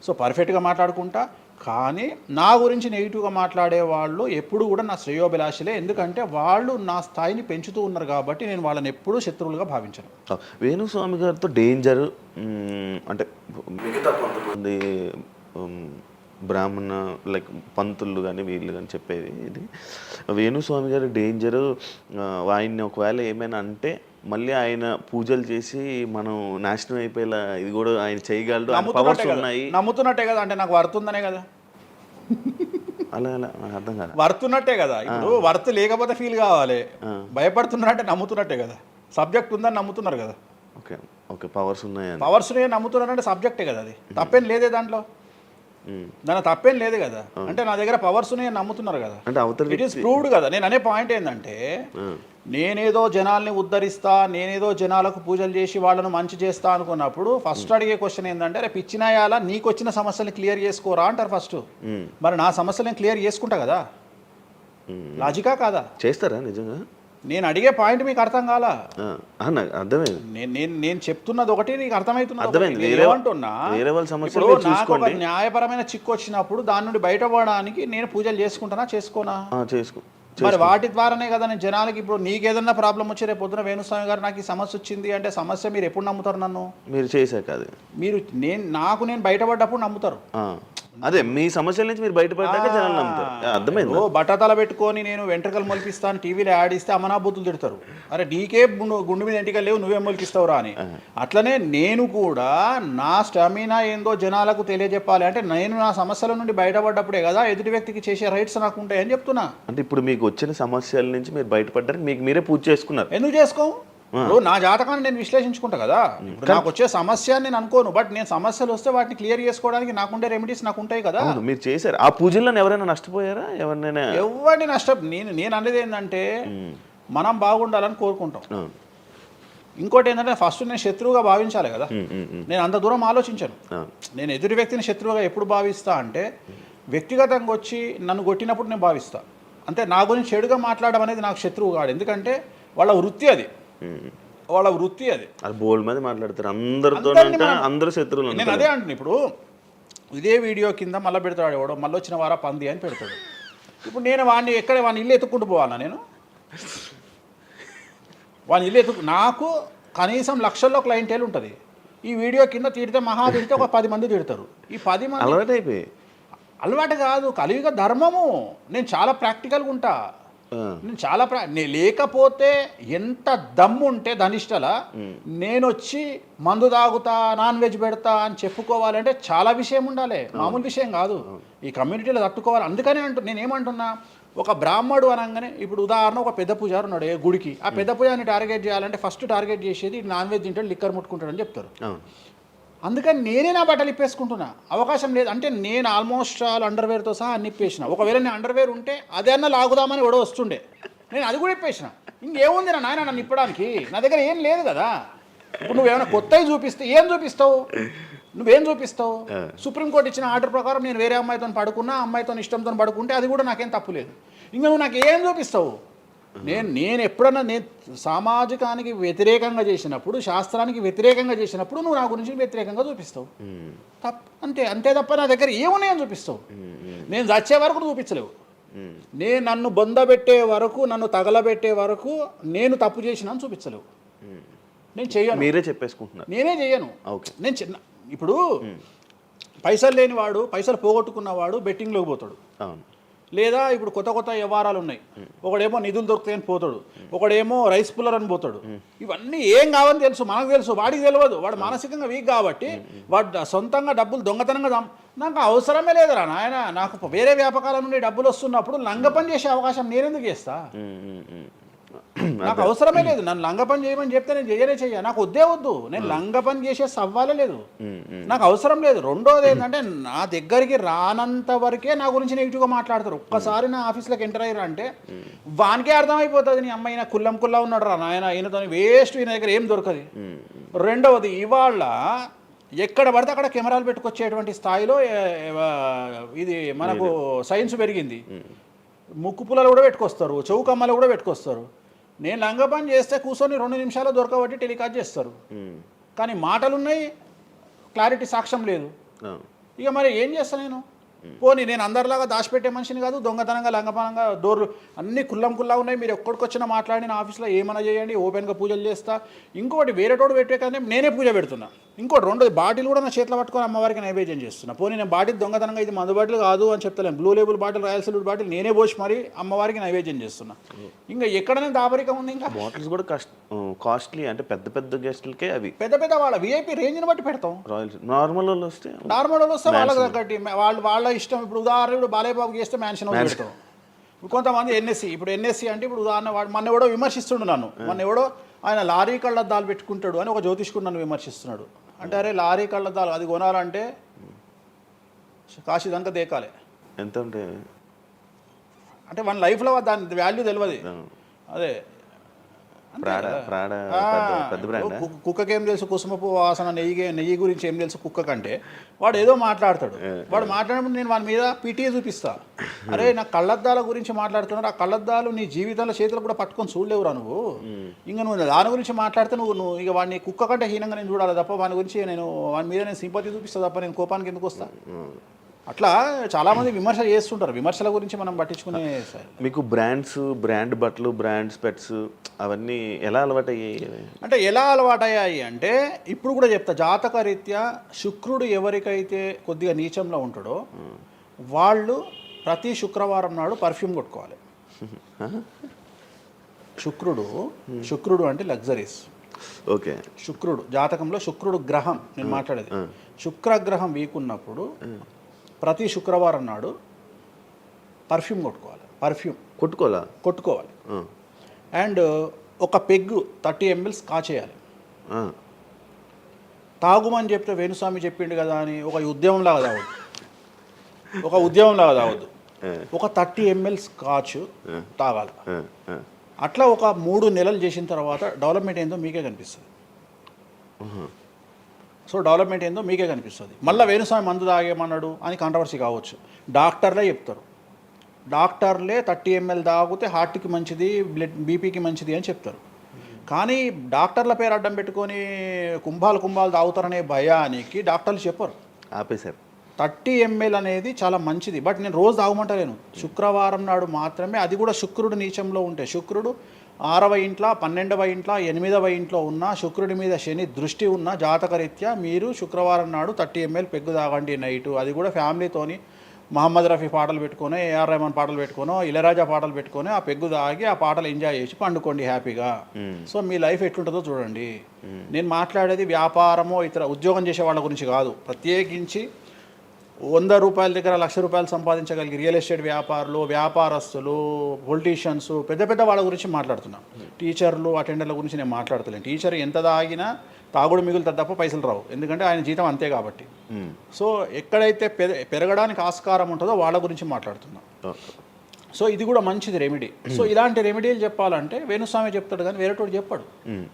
సో పర్ఫెక్ట్గా మాట్లాడుకుంటా. కానీ నా గురించి నెగిటివ్గా మాట్లాడే వాళ్ళు ఎప్పుడు కూడా నా శ్రేయోభిలాషలే, ఎందుకంటే వాళ్ళు నా స్థాయిని పెంచుతూ ఉన్నారు కాబట్టి నేను వాళ్ళని ఎప్పుడూ శత్రువులుగా భావించను. వేణుస్వామి గారితో డేంజర్ అంటే మిగతా కొంతమంది బ్రాహ్మణ లైక్ పంతులు కానీ వీళ్ళు కానీ చెప్పేది ఇది, వేణుస్వామి గారి డేంజరు ఆయన్ని ఒకవేళ ఏమైనా అంటే మళ్ళీ ఆయన పూజలు చేసి మనం నాశనం అయిపోయేలా ఇది కూడా ఆయన చేయగలడు, పవర్స్ ఉన్నాయి. నమ్ముతున్నట్టే కదా, అంటే నాకు వర్తుందనే కదా. అలా అర్థం కాదు, వర్తున్నట్టే కదా. ఇప్పుడు వర్త్ లేకపోతే ఫీల్ కావాలి, భయపడుతున్నారంటే నమ్ముతున్నట్టే కదా. సబ్జెక్ట్ ఉందని నమ్ముతున్నారు కదా. ఓకే ఓకే, పవర్స్ ఉన్నాయి, పవర్స్ నమ్ముతున్నారంటే సబ్జెక్టే కదా. అది తప్పేం లేదే దాంట్లో, దాని తప్పేం లేదు కదా. అంటే నా దగ్గర పవర్స్ నమ్ముతున్నారు కదా, ఇట్ ఈస్ ప్రూవ్డ్ కదా. నేను అనే పాయింట్ ఏంటంటే, నేనేదో జనాల్ని ఉద్ధరిస్తా, నేనేదో జనాలకు పూజలు చేసి వాళ్ళను మంచి చేస్తా అనుకున్నప్పుడు ఫస్ట్ అడిగే క్వశ్చన్ ఏంటంటే, రేపు ఇచ్చినాయాలా నీకు వచ్చిన సమస్యలు క్లియర్ చేసుకోరా అంటారు ఫస్ట్. మరి నా సమస్యలను క్లియర్ చేసుకుంటా కదా, లాజికా కాదా? చేస్తారా నిజంగా? నేను అడిగే పాయింట్ మీకు అర్థం కాలా? అర్థమైంది. నేను చెప్తున్నది ఒకటి, నీకు అర్థమవుతున్నది. నాకు ఒక న్యాయపరమైన చిక్కు వచ్చినప్పుడు దాని నుండి బయటపడడానికి నేను పూజలు చేసుకుంటానా, చేసుకోనా? మరి వాటి ద్వారానే కదా నేను జనాలకి. ఇప్పుడు నీకేదన్నా ప్రాబ్లం వచ్చి రేపు పొద్దున వేణుస్వామి గారు నాకు ఈ సమస్య వచ్చింది అంటే సమస్య మీరు ఎప్పుడు నమ్ముతారు? నన్ను మీరు చేశాక అది మీరు నేను బయటపడ్డప్పుడు నమ్ముతారు. అదే మీ సమస్యల నుంచి మీరు బయటపడ్డాక జనాలు నమ్ముతారు. అర్థమైంది. బట్టతల పెట్టుకొని నేను వెంట్రుకలు మొలిపిస్తాను టీవీలో యాడ్ ఇస్తే అమనాబూతులు తిడతారు, అరే నీకే గుండు మీద ఎంటికలు లేవు నువ్వేం మొలికిస్తావురా అని. అట్లనే నేను కూడా నా స్టామినా ఏందో జనాలకు తెలియజెప్పాలి అంటే నేను నా సమస్యల నుండి బయటపడ్డప్పుడే కదా ఎదుటి వ్యక్తికి చేసే రైట్స్ నాకు ఉంటాయని చెప్తున్నా. అంటే ఇప్పుడు మీకు వచ్చిన సమస్యల నుంచి మీరు బయటపడ్డానికి మీకు మీరే పూజ చేసుకున్నారు. ఎందుకు చేసుకో? నా జాతకాన్ని నేను విశ్లేషించుకుంటా కదా. నాకు వచ్చే సమస్య నేను అనుకోను, బట్ నేను సమస్యలు వస్తే వాటిని క్లియర్ చేసుకోవడానికి నాకుండే రెమెడీస్ నాకు ఉంటాయి కదా. మీరు చేశారు ఆ పూజల్లో ఎవరైనా నష్టపోయారా? ఎవరినైనా? ఎవరిని నేను అనేది ఏంటంటే మనం బాగుండాలని కోరుకుంటాం. ఇంకోటి ఏంటంటే ఫస్ట్ నేను శత్రువుగా భావించాలి కదా. నేను అంత దూరం ఆలోచించాను. నేను ఎదుటి వ్యక్తిని శత్రువుగా ఎప్పుడు భావిస్తా అంటే వ్యక్తిగతంగా వచ్చి నన్ను కొట్టినప్పుడు నేను భావిస్తా. అంటే నా గురించి చెడుగా మాట్లాడడం అనేది నాకు శత్రువు కాదు, ఎందుకంటే వాళ్ళ వృత్తి అది. అది బోల్డ్ మంది మాట్లాడతారు అందరితో, అందరూ శత్రువులు. నేను అదే అంటున్నాను. ఇప్పుడు ఇదే వీడియో కింద మళ్ళీ పెడతాడు ఎవడో, మళ్ళీ వచ్చిన వారా పంది అని పెడతాడు. ఇప్పుడు నేను వాడిని ఇల్లు ఎత్తుక్కుంటూ పోవాలా నేను? వాడిని ఇల్లు నాకు కనీసం లక్షల్లో క్లయింటేల్ ఉంటుంది. ఈ వీడియో కింద తిడితే ఒక 10 మంది తిడతారు. ఈ 10 మంది అలవాటు అయిపోయి అలవాటు కాదు, కలియుగ ధర్మము. నేను చాలా ప్రాక్టికల్గా ఉంటా. నేను చాలా లేకపోతే ఎంత దమ్ము ఉంటే ధనిష్టల నేను వచ్చి మందు తాగుతా, నాన్ వెజ్ పెడతా అని చెప్పుకోవాలంటే చాలా విషయం ఉండాలి, మామూలు విషయం కాదు. ఈ కమ్యూనిటీలో తట్టుకోవాలి. అందుకనే నేనేమంటున్నా, ఒక బ్రాహ్మడు అనగానే ఇప్పుడు ఉదాహరణ ఒక పెద్ద పూజారు ఉన్నాడు ఏ గుడికి, ఆ పెద్ద పూజారిని టార్గెట్ చేయాలంటే ఫస్ట్ టార్గెట్ చేసేది నాన్ వెజ్ తింటాడు, లిక్కర్ ముట్టుకుంటాడని చెప్తారు. అందుకని నేనే నా బట్టలు ఇప్పేసుకుంటున్నా. అవకాశం లేదు అంటే నేను ఆల్మోస్ట్ ఆల్ అండర్వేర్తో సహా అన్ని ఇప్పేసిన. ఒకవేళ నేను అండర్వేర్ ఉంటే అదన్నా లాగుదామని కూడా వస్తుండే, నేను అది కూడా ఇప్పేసిన. ఇంకేముంది నా నాయన నన్ను ఇప్పడానికి? నా దగ్గర ఏం లేదు కదా. ఇప్పుడు నువ్వేమైనా కొత్తవి చూపిస్తే ఏం చూపిస్తావు? నువ్వేం చూపిస్తావు? సుప్రీంకోర్టు ఇచ్చిన ఆర్డర్ ప్రకారం నేను వేరే అమ్మాయితో పడుకున్నా, అమ్మాయితో ఇష్టంతో పడుకుంటే అది కూడా నాకేం తప్పు లేదు. ఇంకా నువ్వు నాకు ఏం చూపిస్తావు? నేను ఎప్పుడన్నా నేను సామాజికానికి వ్యతిరేకంగా చేసినప్పుడు, శాస్త్రానికి వ్యతిరేకంగా చేసినప్పుడు నువ్వు నా గురించి వ్యతిరేకంగా చూపిస్తావు. అంతే తప్ప నా దగ్గర ఏమున్నాయని చూపిస్తావు? నేను చచ్చే వరకు చూపించలేవు. నేను నన్ను బొందబెట్టే వరకు, నన్ను తగలబెట్టే వరకు నేను తప్పు చేసినా చూపించలేవు. నేను చెయ్యను. మీరే చెప్పేసుకుంటున్నా. నేనే చెయ్యను. నేను ఇప్పుడు పైసలు లేనివాడు, పైసలు పోగొట్టుకున్నవాడు బెట్టింగ్లోకి పోతాడు. లేదా ఇప్పుడు కొత్త వ్యవహారాలు ఉన్నాయి. ఒకడేమో నిధులు దొరుకుతాయని పోతాడు, ఒకడేమో రైస్ పుల్లర్ అని పోతాడు. ఇవన్నీ ఏం కావని తెలుసు, మనకు తెలుసు, వాడికి తెలియదు. వాడు మానసికంగా వీక్ కాబట్టి వాడు సొంతంగా డబ్బులు దొంగతనంగా నాకు అవసరమే లేదురా నాయన. నాకు వేరే వ్యాపకాల నుండి డబ్బులు వస్తున్నప్పుడు లంగ పని చేసే అవకాశం నేనెందుకు చేస్తా? నాకు అవసరమే లేదు. నన్ను లంగ పని చేయమని చెప్తే నేను చెయ్య. నాకు వద్దు. నేను లంగ పని చేసే సవ్వాలే లేదు, నాకు అవసరం లేదు. రెండోది ఏంటంటే నా దగ్గరికి రానంత వరకే నా గురించి నెగిటివ్గా మాట్లాడతారు. ఒక్కసారి నా ఆఫీస్లోకి ఎంటర్ అయ్యారు అంటే వానికే అర్థమైపోతుంది, నీ అమ్మాయి కుల్లా ఉన్నాడు రా నాయన, ఈయనతో వేస్ట్, ఈయన దగ్గర ఏం దొరకదు. రెండవది, ఇవాళ ఎక్కడ పడితే అక్కడ కెమెరాలు పెట్టుకొచ్చేటువంటి స్థాయిలో ఇది మనకు సైన్స్ పెరిగింది. ముక్కు పుల్లలు కూడా పెట్టుకొస్తారు, చౌకమ్మలు కూడా పెట్టుకొస్తారు. నేను లంగ పని చేస్తే కూర్చొని 2 నిమిషాలు దొరకబట్టి టెలికాస్ట్ చేస్తారు. కానీ మాటలున్నాయి, క్లారిటీ సాక్ష్యం లేదు. ఇక మరి ఏం చేస్తా నేను? పోనీ నేను అందరిలాగా దాచిపెట్టే మనిషిని కాదు, దొంగతనంగా లంగపనంగా డోర్లు అన్నీ కుల్లా ఉన్నాయి. మీరు ఎక్కడికొచ్చినా మాట్లాడి నా ఆఫీస్లో ఏమైనా చేయండి, ఓపెన్గా పూజలు చేస్తా. ఇంకోటి వేరేటోడు పెట్టే కానీ నేనే పూజ పెడుతున్నా. ఇంకోటి రెండోది, బాటిల్ కూడా నా చేతిలో పట్టుకొని అమ్మవారికి నైవేద్యం చేస్తున్నా. పోనీ నేను బాటిల్ దొంగతనంగా ఇది మందు బాటిల్ కాదు అని చెప్తలేను, Blue Label bottle, Royal Salute bottle నేనే పోసి మరి అమ్మవారికి నైవేద్యం చేస్తున్నా. ఇంకా ఎక్కడనే దాపరికం ఉంది? ఇంకా బాటిల్స్ కూడా కాస్ట్లీ, అంటే పెద్ద గెస్టులకే అవి పెద్ద వాళ్ళ విఐపీ రేంజ్ని బట్టి పెడతాం. నార్మల్ వాళ్ళు వస్తే వాళ్ళకి తగ్గట్టి వాళ్ళ ఇష్టం. ఇప్పుడు ఉదాహరణ, ఇప్పుడు బాలేబాబు చేస్తే మ్యాన్షన్ హౌస్ పెడతాం. కొంతమంది ఎన్ఎస్సి, ఇప్పుడు ఎన్ఎస్సి అంటే ఇప్పుడు ఉదాహరణ మొన్న ఎవడో విమర్శిస్తుండు నన్ను. ఎవడో ఆయన లారీ కళ్ళద్దాలు పెట్టుకుంటాడు అని ఒక జ్యోతిష్కుడు నన్ను విమర్శిస్తున్నాడు. అంటే అరే లారీ కళ్ళద్దాలు అది కొనాలంటే కాశీదంతా దేకాలి. ఎంత అంటే మన లైఫ్లో దాని వాల్యూ తెలియదు. అదే కుక్కకి ఏం తెలుసు కుసుమపు వాసన, నెయ్యి గురించి ఏం తెలుసు కుక్క కంటే? వాడు ఏదో మాట్లాడతాడు. వాడు మాట్లాడినప్పుడు నేను వాడి మీద పీటీ చూపిస్తా. అరే నా కళ్ళద్దాల గురించి మాట్లాడుతున్నాడు, ఆ కళ్ళద్దాలు నీ జీవితంలో చేతులు కూడా పట్టుకొని చూడలేవురా నువ్వు. ఇంకా నువ్వు దాని గురించి మాట్లాడితే నువ్వు ఇక వాడిని కుక్క కంటే హీనంగా నేను చూడాలి తప్ప వాని గురించి వాని మీద నేను సింపతి చూపిస్తా తప్ప నేను కోపానికి ఎందుకు వస్తా? అట్లా చాలామంది విమర్శ చేస్తుంటారు. విమర్శల గురించి మనం పట్టించుకునే. మీకు బ్రాండ్ బట్టలు, బ్రాండ్ స్పెట్స్ అవన్నీ ఎలా అలవాటయ్యాయి? అంటే ఎలా అలవాటయ్యాయి అంటే ఇప్పుడు కూడా చెప్తా, జాతక రీత్యా శుక్రుడు ఎవరికైతే కొద్దిగా నీచంలో ఉంటాడో వాళ్ళు ప్రతి శుక్రవారం నాడు పర్ఫ్యూమ్ కొట్టుకోవాలి. శుక్రుడు అంటే లగ్జరీస్. ఓకే. శుక్రుడు జాతకంలో శుక్రుడు గ్రహం నేను మాట్లాడేది. శుక్రగ్రహం వీక్ ఉన్నప్పుడు ప్రతి శుక్రవారం నాడు పర్ఫ్యూమ్ కొట్టుకోవాలి. అండ్ ఒక పెగ్గు 30 ml కాచేయాలి. తాగుమని చెప్తే వేణుస్వామి చెప్పిండు కదా అని ఒక ఉద్యమంలాగా తాగొద్దు. ఒక 30 ml స్కాచ్ తాగాలి. అట్లా ఒక 3 నెలలు చేసిన తర్వాత డెవలప్మెంట్ ఏందో మీకే కనిపిస్తుంది. డెవలప్మెంట్ ఏందో మీకే కనిపిస్తుంది. మళ్ళీ వేణుస్వామి మందు తాగేమన్నాడు అని కాంట్రవర్సీ కావచ్చు. డాక్టర్లే చెప్తారు, డాక్టర్లే 30 ml తాగితే హార్ట్కి మంచిది, బీపీకి మంచిది అని చెప్తారు. కానీ డాక్టర్ల పేరు అడ్డం పెట్టుకొని కుంభాలు తాగుతారనే భయానికి డాక్టర్లు చెప్పరు. ఆపేశారు. 30 ml అనేది చాలా మంచిది. బట్ నేను రోజు తాగమంటలేను. శుక్రవారం నాడు మాత్రమే, అది కూడా శుక్రుడు నీచంలో ఉంటే, శుక్రుడు 6వ ఇంట్లో, 12వ ఇంట్లో, 8వ ఇంట్లో ఉన్న, శుక్రుడి మీద శని దృష్టి ఉన్న జాతకరీత్యా మీరు శుక్రవారం నాడు 30 ml పెగ్గు తాగండి నైటు. అది కూడా ఫ్యామిలీతోని మహమ్మద్ రఫీ పాటలు పెట్టుకొని, ఏఆర్ రెహమాన్ పాటలు పెట్టుకొని, ఇళయరాజా పాటలు పెట్టుకొని ఆ పెగ్గు తాగి ఆ పాటలు ఎంజాయ్ చేసి పండుకోండి హ్యాపీగా. సో మీ లైఫ్ ఎట్లుంటుందో చూడండి. నేను మాట్లాడేది వ్యాపారమో ఇతర ఉద్యోగం చేసే వాళ్ళ గురించి కాదు. ప్రత్యేకించి 100 రూపాయల దగ్గర 1,00,000 రూపాయలు సంపాదించగలిగి రియల్ ఎస్టేట్ వ్యాపారులు, వ్యాపారస్తులు, పొలిటీషియన్స్, పెద్ద పెద్ద వాళ్ళ గురించి మాట్లాడుతున్నాను. టీచర్లు, అటెండర్ల గురించి నేను మాట్లాడతలేను. టీచర్ ఎంత తాగినా తాగుడు మిగులుతుంది తప్ప పైసలు రావు, ఎందుకంటే ఆయన జీతం అంతే కాబట్టి. సో ఎక్కడైతే పెరగడానికి ఆస్కారం ఉంటుందో వాళ్ళ గురించి మాట్లాడుతున్నాం. సో ఇది కూడా మంచిది రెమెడీ. సో ఇలాంటి రెమెడీలు చెప్పాలంటే వేణుస్వామి చెప్తాడు కానీ వేరేటోడు చెప్పాడు.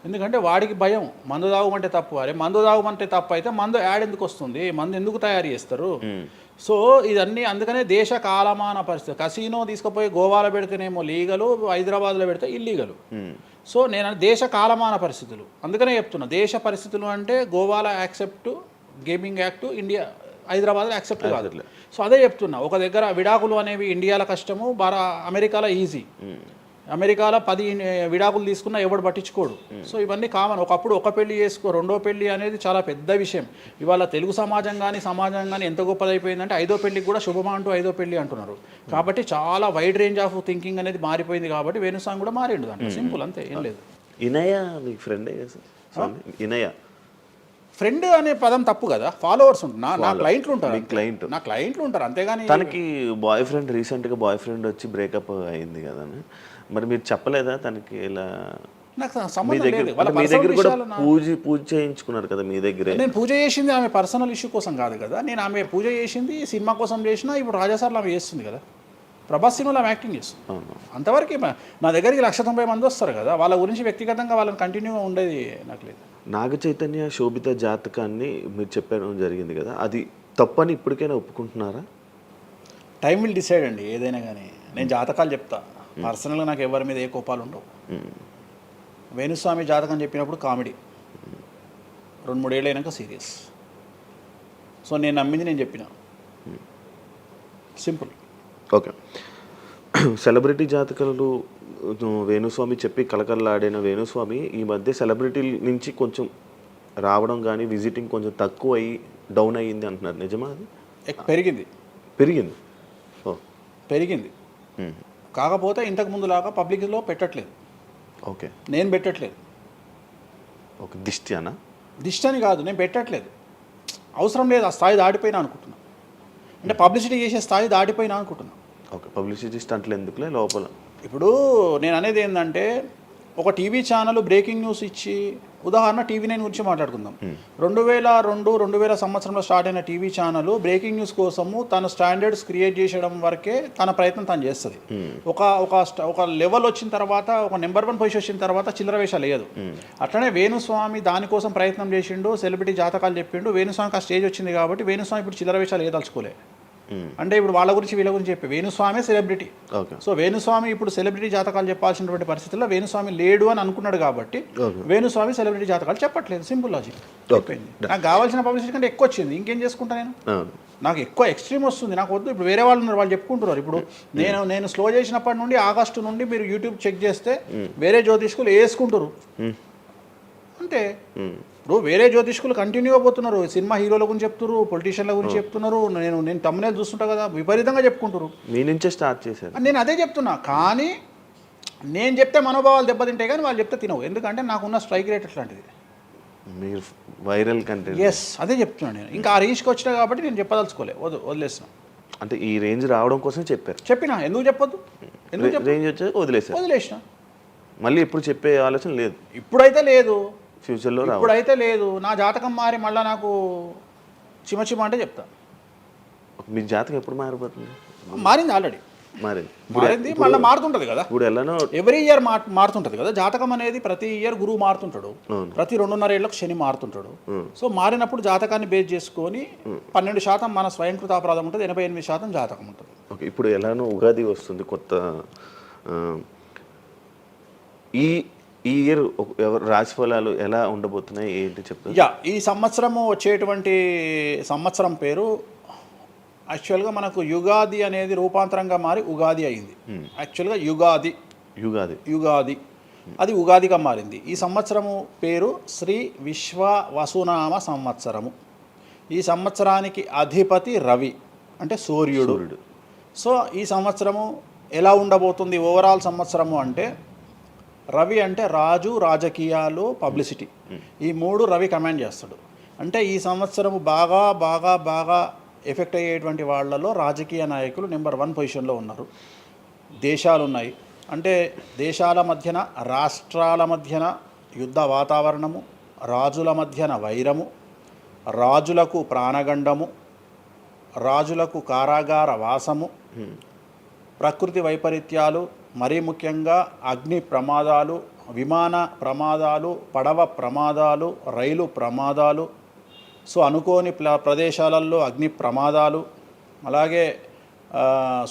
ఎందుకంటే వాడికి భయం, మందు తాగమంటే తప్పు. అరే మందు తాగమంటే తప్పు అయితే మందు యాడ్ ఎందుకు వస్తుంది, మందు ఎందుకు తయారు చేస్తారు? సో ఇదన్నీ అందుకనే దేశ కాలమాన పరిస్థితి. కసినో తీసుకుపోయి గోవాలో పెడితేనేమో లీగలు, హైదరాబాద్లో పెడితే ఇల్లీగలు. సో నేను దేశ కాలమాన పరిస్థితులు అందుకనే చెప్తున్నా. దేశ పరిస్థితులు అంటే గోవాలో యాక్సెప్ట్ గేమింగ్ యాక్ట్, ఇండియా హైదరాబాద్లో యాక్సెప్ట్ కాదు. సో అదే చెప్తున్నా. ఒక దగ్గర విడాకులు అనేవి ఇండియాలో కష్టము, అమెరికాలో ఈజీ. అమెరికాలో 10 విడాకులు తీసుకున్నా ఎవడు పట్టించుకోడు. సో ఇవన్నీ కామన్. ఒకప్పుడు ఒక పెళ్లి చేసుకో, రెండో పెళ్లి అనేది చాలా పెద్ద విషయం. ఇవాళ తెలుగు సమాజం కానీ ఎంత గొప్పదైపోయిందంటే 5వ పెళ్లికి కూడా శుభమా అంటూ 5వ పెళ్లి అంటున్నారు. కాబట్టి చాలా వైడ్ రేంజ్ ఆఫ్ థింకింగ్ అనేది మారిపోయింది. కాబట్టి వేణుస్వామి కూడా మారిండు దాంట్లో. సింపుల్, అంతే, ఏం లేదు. ఇనయ మీ ఫ్రెండే ఇనయ ఫ్రెండ్ అనే పదం తప్పు కదా. ఫాలోవర్స్ ఉంటారు, నా క్లయింట్లు ఉంటారు, నా క్లయింట్లు ఉంటారు, అంతేగాని. తనకి రీసెంట్గా బాయ్ ఫ్రెండ్ వచ్చి బ్రేకప్ అయింది కదా, మరి మీరు చెప్పలేదా తనకి? ఇలా నాకు సంబంధం లేదు. మీ దగ్గర కూడా పూజ చేయించుకున్నారు కదా మీ దగ్గర. నేను పూజ చేసింది ఆమె పర్సనల్ ఇష్యూ కోసం కాదు కదా. నేను ఆమె పూజ చేసింది సినిమా కోసం చేసినా. ఇప్పుడు రాజాసార్లు ఆమె చేస్తుంది కదా, ప్రభాస్ సినిమాలో ఆమె యాక్టింగ్ చేస్తుంది. అంతవరకు నా దగ్గరికి 190 మంది వస్తారు కదా, వాళ్ళ గురించి వ్యక్తిగతంగా వాళ్ళని కంటిన్యూగా ఉండేది నాకు లేదు. నాగ చైతన్య శోభిత జాతకాన్ని మీరు చెప్పడం జరిగింది కదా, అది తప్పని ఇప్పటికైనా ఒప్పుకుంటున్నారా? టైం విల్ డిసైడ్ అండి ఏదైనా కానీ. నేను జాతకాలు చెప్తా, పర్సనల్గా నాకు ఎవరి మీద ఏ కోపాలు ఉండవు. వేణుస్వామి జాతకం చెప్పినప్పుడు కామెడీ, 2-3 ఏళ్ళు అయినాక సీరియస్. సో నేను నమ్మింది నేను చెప్పిన, సింపుల్. ఓకే. సెలబ్రిటీ జాతకాలు వేణుస్వామి చెప్పి కలకల్లాడిన వేణుస్వామి ఈ మధ్య సెలబ్రిటీల నుంచి కొంచెం రావడం కానీ విజిటింగ్ కొంచెం తక్కువ అయ్యి డౌన్ అయ్యింది అంటున్నారు, నిజమా? అది పెరిగింది. కాకపోతే ఇంతకు ముందులాగా పబ్లిక్లో పెట్టట్లేదు. ఓకే, నేను పెట్టట్లేదు. ఓకే, దిష్టి అని కాదు, నేను పెట్టట్లేదు. అవసరం లేదు, ఆ స్థాయి దాటిపోయినా అనుకుంటున్నా. అంటే పబ్లిసిటీ చేసే స్థాయి దాటిపోయినా అనుకుంటున్నా. ఓకే, పబ్లిసిటీ స్టంట్లు ఎందుకులే లోపల. ఇప్పుడు నేను అనేది ఏంటంటే, ఒక టీవీ ఛానల్ బ్రేకింగ్ న్యూస్ ఇచ్చి, ఉదాహరణ TV9 గురించి మాట్లాడుకుందాం. 2002-2000 సంవత్సరంలో స్టార్ట్ అయిన టీవీ ఛానల్ బ్రేకింగ్ న్యూస్ కోసము తన స్టాండర్డ్స్ క్రియేట్ చేయడం వరకే తన ప్రయత్నం తను చేస్తుంది. ఒక లెవెల్ వచ్చిన తర్వాత, ఒక నెంబర్ 1 పొజిషన్ వచ్చిన తర్వాత చిల్లర వేషాలు లేదు. అట్లనే వేణుస్వామి దానికోసం ప్రయత్నం చేసిండు, సెలబ్రిటీ జాతకాలు చెప్పిండు. వేణుస్వామికి ఆ స్టేజ్ వచ్చింది కాబట్టి వేణుస్వామి ఇప్పుడు చిల్లర వేషాలు ఏదలుచుకోలే. అంటే ఇప్పుడు వాళ్ళ గురించి వీళ్ళ గురించి చెప్పి వేణుస్వామి సెలబ్రిటీ. సో వేణుస్వామి ఇప్పుడు సెలబ్రిటీ జాతకాలు చెప్పాల్సినటువంటి పరిస్థితుల్లో వేణుస్వామి లేడు అని అనుకున్నాడు కాబట్టి వేణుస్వామి సెలబ్రిటీ జాతకాలు చెప్పట్లేదు. Simple logic. నాకు కావాల్సిన పబ్లిసిటీ కంటే ఎక్కువ వచ్చింది, ఇంకేం చేసుకుంటా నేను? నాకు ఎక్కువ ఎక్స్ట్రీమ్ వస్తుంది, నాకు వద్దు. ఇప్పుడు వేరే వాళ్ళు ఉన్నారు, వాళ్ళు చెప్పుకుంటున్నారు. ఇప్పుడు నేను స్లో చేసినప్పటి నుండి ఆగస్టు నుండి మీరు యూట్యూబ్ చెక్ చేస్తే వేరే జ్యోతిష్కులు వేసుకుంటారు అంతే. ఇప్పుడు వేరే జ్యోతిష్కులు కంటిన్యూగా పోతున్నారు, సినిమా హీరోల గురించి చెప్తున్నారు, పొలిటీషియన్ల గురించి చెప్తున్నారు. నేను తమ్మునే చూస్తుంటా కదా, విపరీతంగా చెప్పుకుంటారు. మీ నుంచే స్టార్ట్ చేశారు. నేను అదే చెప్తున్నా. కానీ నేను చెప్తే మనోభావాలు దెబ్బతింటాయి, కానీ వాళ్ళు చెప్తే తినవు. ఎందుకంటే నాకున్న స్ట్రైక్ రేట్ అట్లాంటిది. మీరు వైరల్ కంటెంట్. ఎస్, అదే చెప్తున్నాను నేను. ఇంకా ఆ రీచ్కి వచ్చినా కాబట్టి నేను చెప్పదలుచుకోలే, వదిలేసిన. అంటే ఈ రేంజ్ రావడం కోసం చెప్పినా ఎందుకు చెప్పొద్దు? రేంజ్ వచ్చి వదిలేసిన. మళ్ళీ ఎప్పుడు చెప్పే ఆలోచన లేదు. ఇప్పుడైతే లేదు, ఫ్యూచర్లో ఇప్పుడైతే లేదు. నా జాతకం మారి మళ్ళీ నాకు చిమ అంటే చెప్తా. మీ జాతకం ఎప్పుడు మారిపోతుంది? మారింది, ఆల్రెడీ మారింది, మళ్ళీ మారుతుంటది కదా. ఇప్పుడు ఎలానో ఎవ్రీ ఇయర్ మారుతుంటది కదా జాతకం అనేది. ప్రతి ఇయర్ గురువు మారుతుంటాడు, ప్రతి 2.5 ఏళ్ళకు శని మారుతుంటాడు. సో మారినప్పుడు జాతకాన్ని బేస్ చేసుకొని 12% మన స్వయంకృత అపరాధం ఉంటుంది, 88% జాతకం ఉంటుంది. ఓకే, ఇప్పుడు ఎలానో ఉగాది వస్తుంది, కొత్త ఈ ఇయర్ రాశి ఫలాలు ఎలా ఉండబోతున్నాయి ఏంటి చెప్తారు? ఈ సంవత్సరము వచ్చేటువంటి సంవత్సరం పేరు యాక్చువల్గా మనకు యుగాది అనేది రూపాంతరంగా మారి ఉగాది అయింది. యాక్చువల్గా యుగాది యుగాది యుగాది అది ఉగాదిగా మారింది. ఈ సంవత్సరము పేరు శ్రీ విశ్వ వసునామ సంవత్సరము. ఈ సంవత్సరానికి అధిపతి రవి అంటే సూర్యుడు. సో ఈ సంవత్సరము ఎలా ఉండబోతుంది ఓవరాల్ సంవత్సరము అంటే, రవి అంటే రాజు, రాజకీయాలు, పబ్లిసిటీ, ఈ మూడు రవి కమాండ్ చేస్తాడు. అంటే ఈ సంవత్సరము బాగా బాగా బాగా ఎఫెక్ట్ అయ్యేటువంటి వాళ్ళలో రాజకీయ నాయకులు నెంబర్ 1 పొజిషన్లో ఉన్నారు. దేశాలు ఉన్నాయి, అంటే దేశాల మధ్యన, రాష్ట్రాల మధ్యన యుద్ధ వాతావరణము, రాజుల మధ్యన వైరము, రాజులకు ప్రాణగండము, రాజులకు కారాగార వాసము, ప్రకృతి వైపరీత్యాలు, మరీ ముఖ్యంగా అగ్ని ప్రమాదాలు, విమాన ప్రమాదాలు, పడవ ప్రమాదాలు, రైలు ప్రమాదాలు, సో అనుకోని ప్రదేశాలలో అగ్ని ప్రమాదాలు, అలాగే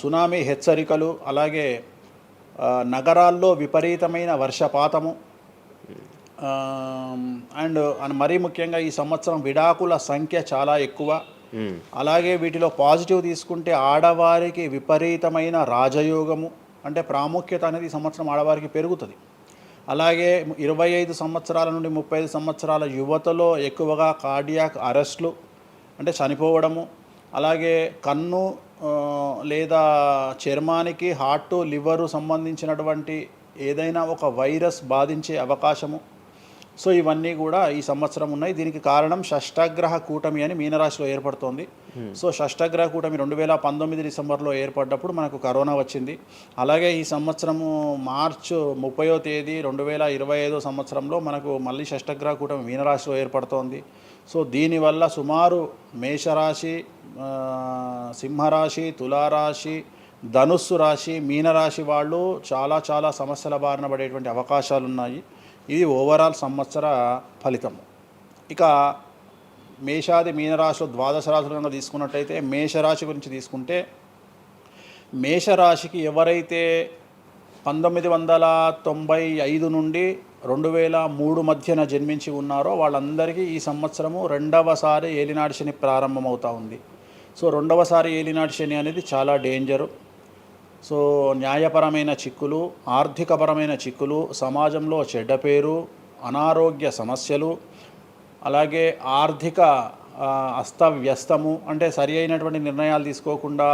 సునామీ హెచ్చరికలు, అలాగే నగరాల్లో విపరీతమైన వర్షపాతము, అండ్ మరీ ముఖ్యంగా ఈ సంవత్సరం విడాకుల సంఖ్య చాలా ఎక్కువ. అలాగే వీటిలో పాజిటివ్ తీసుకుంటే ఆడవారికి విపరీతమైన రాజయోగము, అంటే ప్రాముఖ్యత అనేది ఈ సంవత్సరం ఆడవారికి పెరుగుతుంది. అలాగే 25 సంవత్సరాల నుండి 35 సంవత్సరాల యువతలో ఎక్కువగా కార్డియాక్ అరెస్ట్లు, అంటే చనిపోవడము, అలాగే కన్ను లేదా చర్మానికి హార్ట్, లివరు సంబంధించినటువంటి ఏదైనా ఒక వైరస్ బాధించే అవకాశము. సో ఇవన్నీ కూడా ఈ సంవత్సరం ఉన్నాయి. దీనికి కారణం షష్ఠగ్రహ కూటమి అని మీనరాశిలో ఏర్పడుతోంది. సో షష్ఠగ్రహ కూటమి 2019 డిసెంబర్లో ఏర్పడ్డప్పుడు మనకు కరోనా వచ్చింది. అలాగే ఈ సంవత్సరము మార్చి 30వ తేదీ 2025 సంవత్సరంలో మనకు మళ్ళీ షష్ఠగ్రహ కూటమి మీనరాశిలో ఏర్పడుతోంది. సో దీనివల్ల సుమారు మేషరాశి, సింహరాశి, తులారాశి, ధనుస్సు రాశి, మీనరాశి వాళ్ళు చాలా చాలా సమస్యల బారిన పడేటువంటి అవకాశాలు ఉన్నాయి. ఇది ఓవరాల్ సంవత్సర ఫలితము. ఇక మేషాది మీనరాశిలో ద్వాదశ రాశులుగా తీసుకున్నట్టయితే మేషరాశి గురించి తీసుకుంటే, మేషరాశికి ఎవరైతే 1995 నుండి 2003 మధ్యన జన్మించి ఉన్నారో వాళ్ళందరికీ ఈ సంవత్సరము రెండవసారి ఏలినాటి శని ప్రారంభమవుతూ ఉంది. సో రెండవసారి ఏలినాటి శని అనేది చాలా డేంజరు. సో న్యాయపరమైన చిక్కులు, ఆర్థికపరమైన చిక్కులు, సమాజంలో చెడ్డ పేరు, అనారోగ్య సమస్యలు, అలాగే ఆర్థిక అస్తవ్యస్తము, అంటే సరి అయినటువంటి నిర్ణయాలు తీసుకోకుండా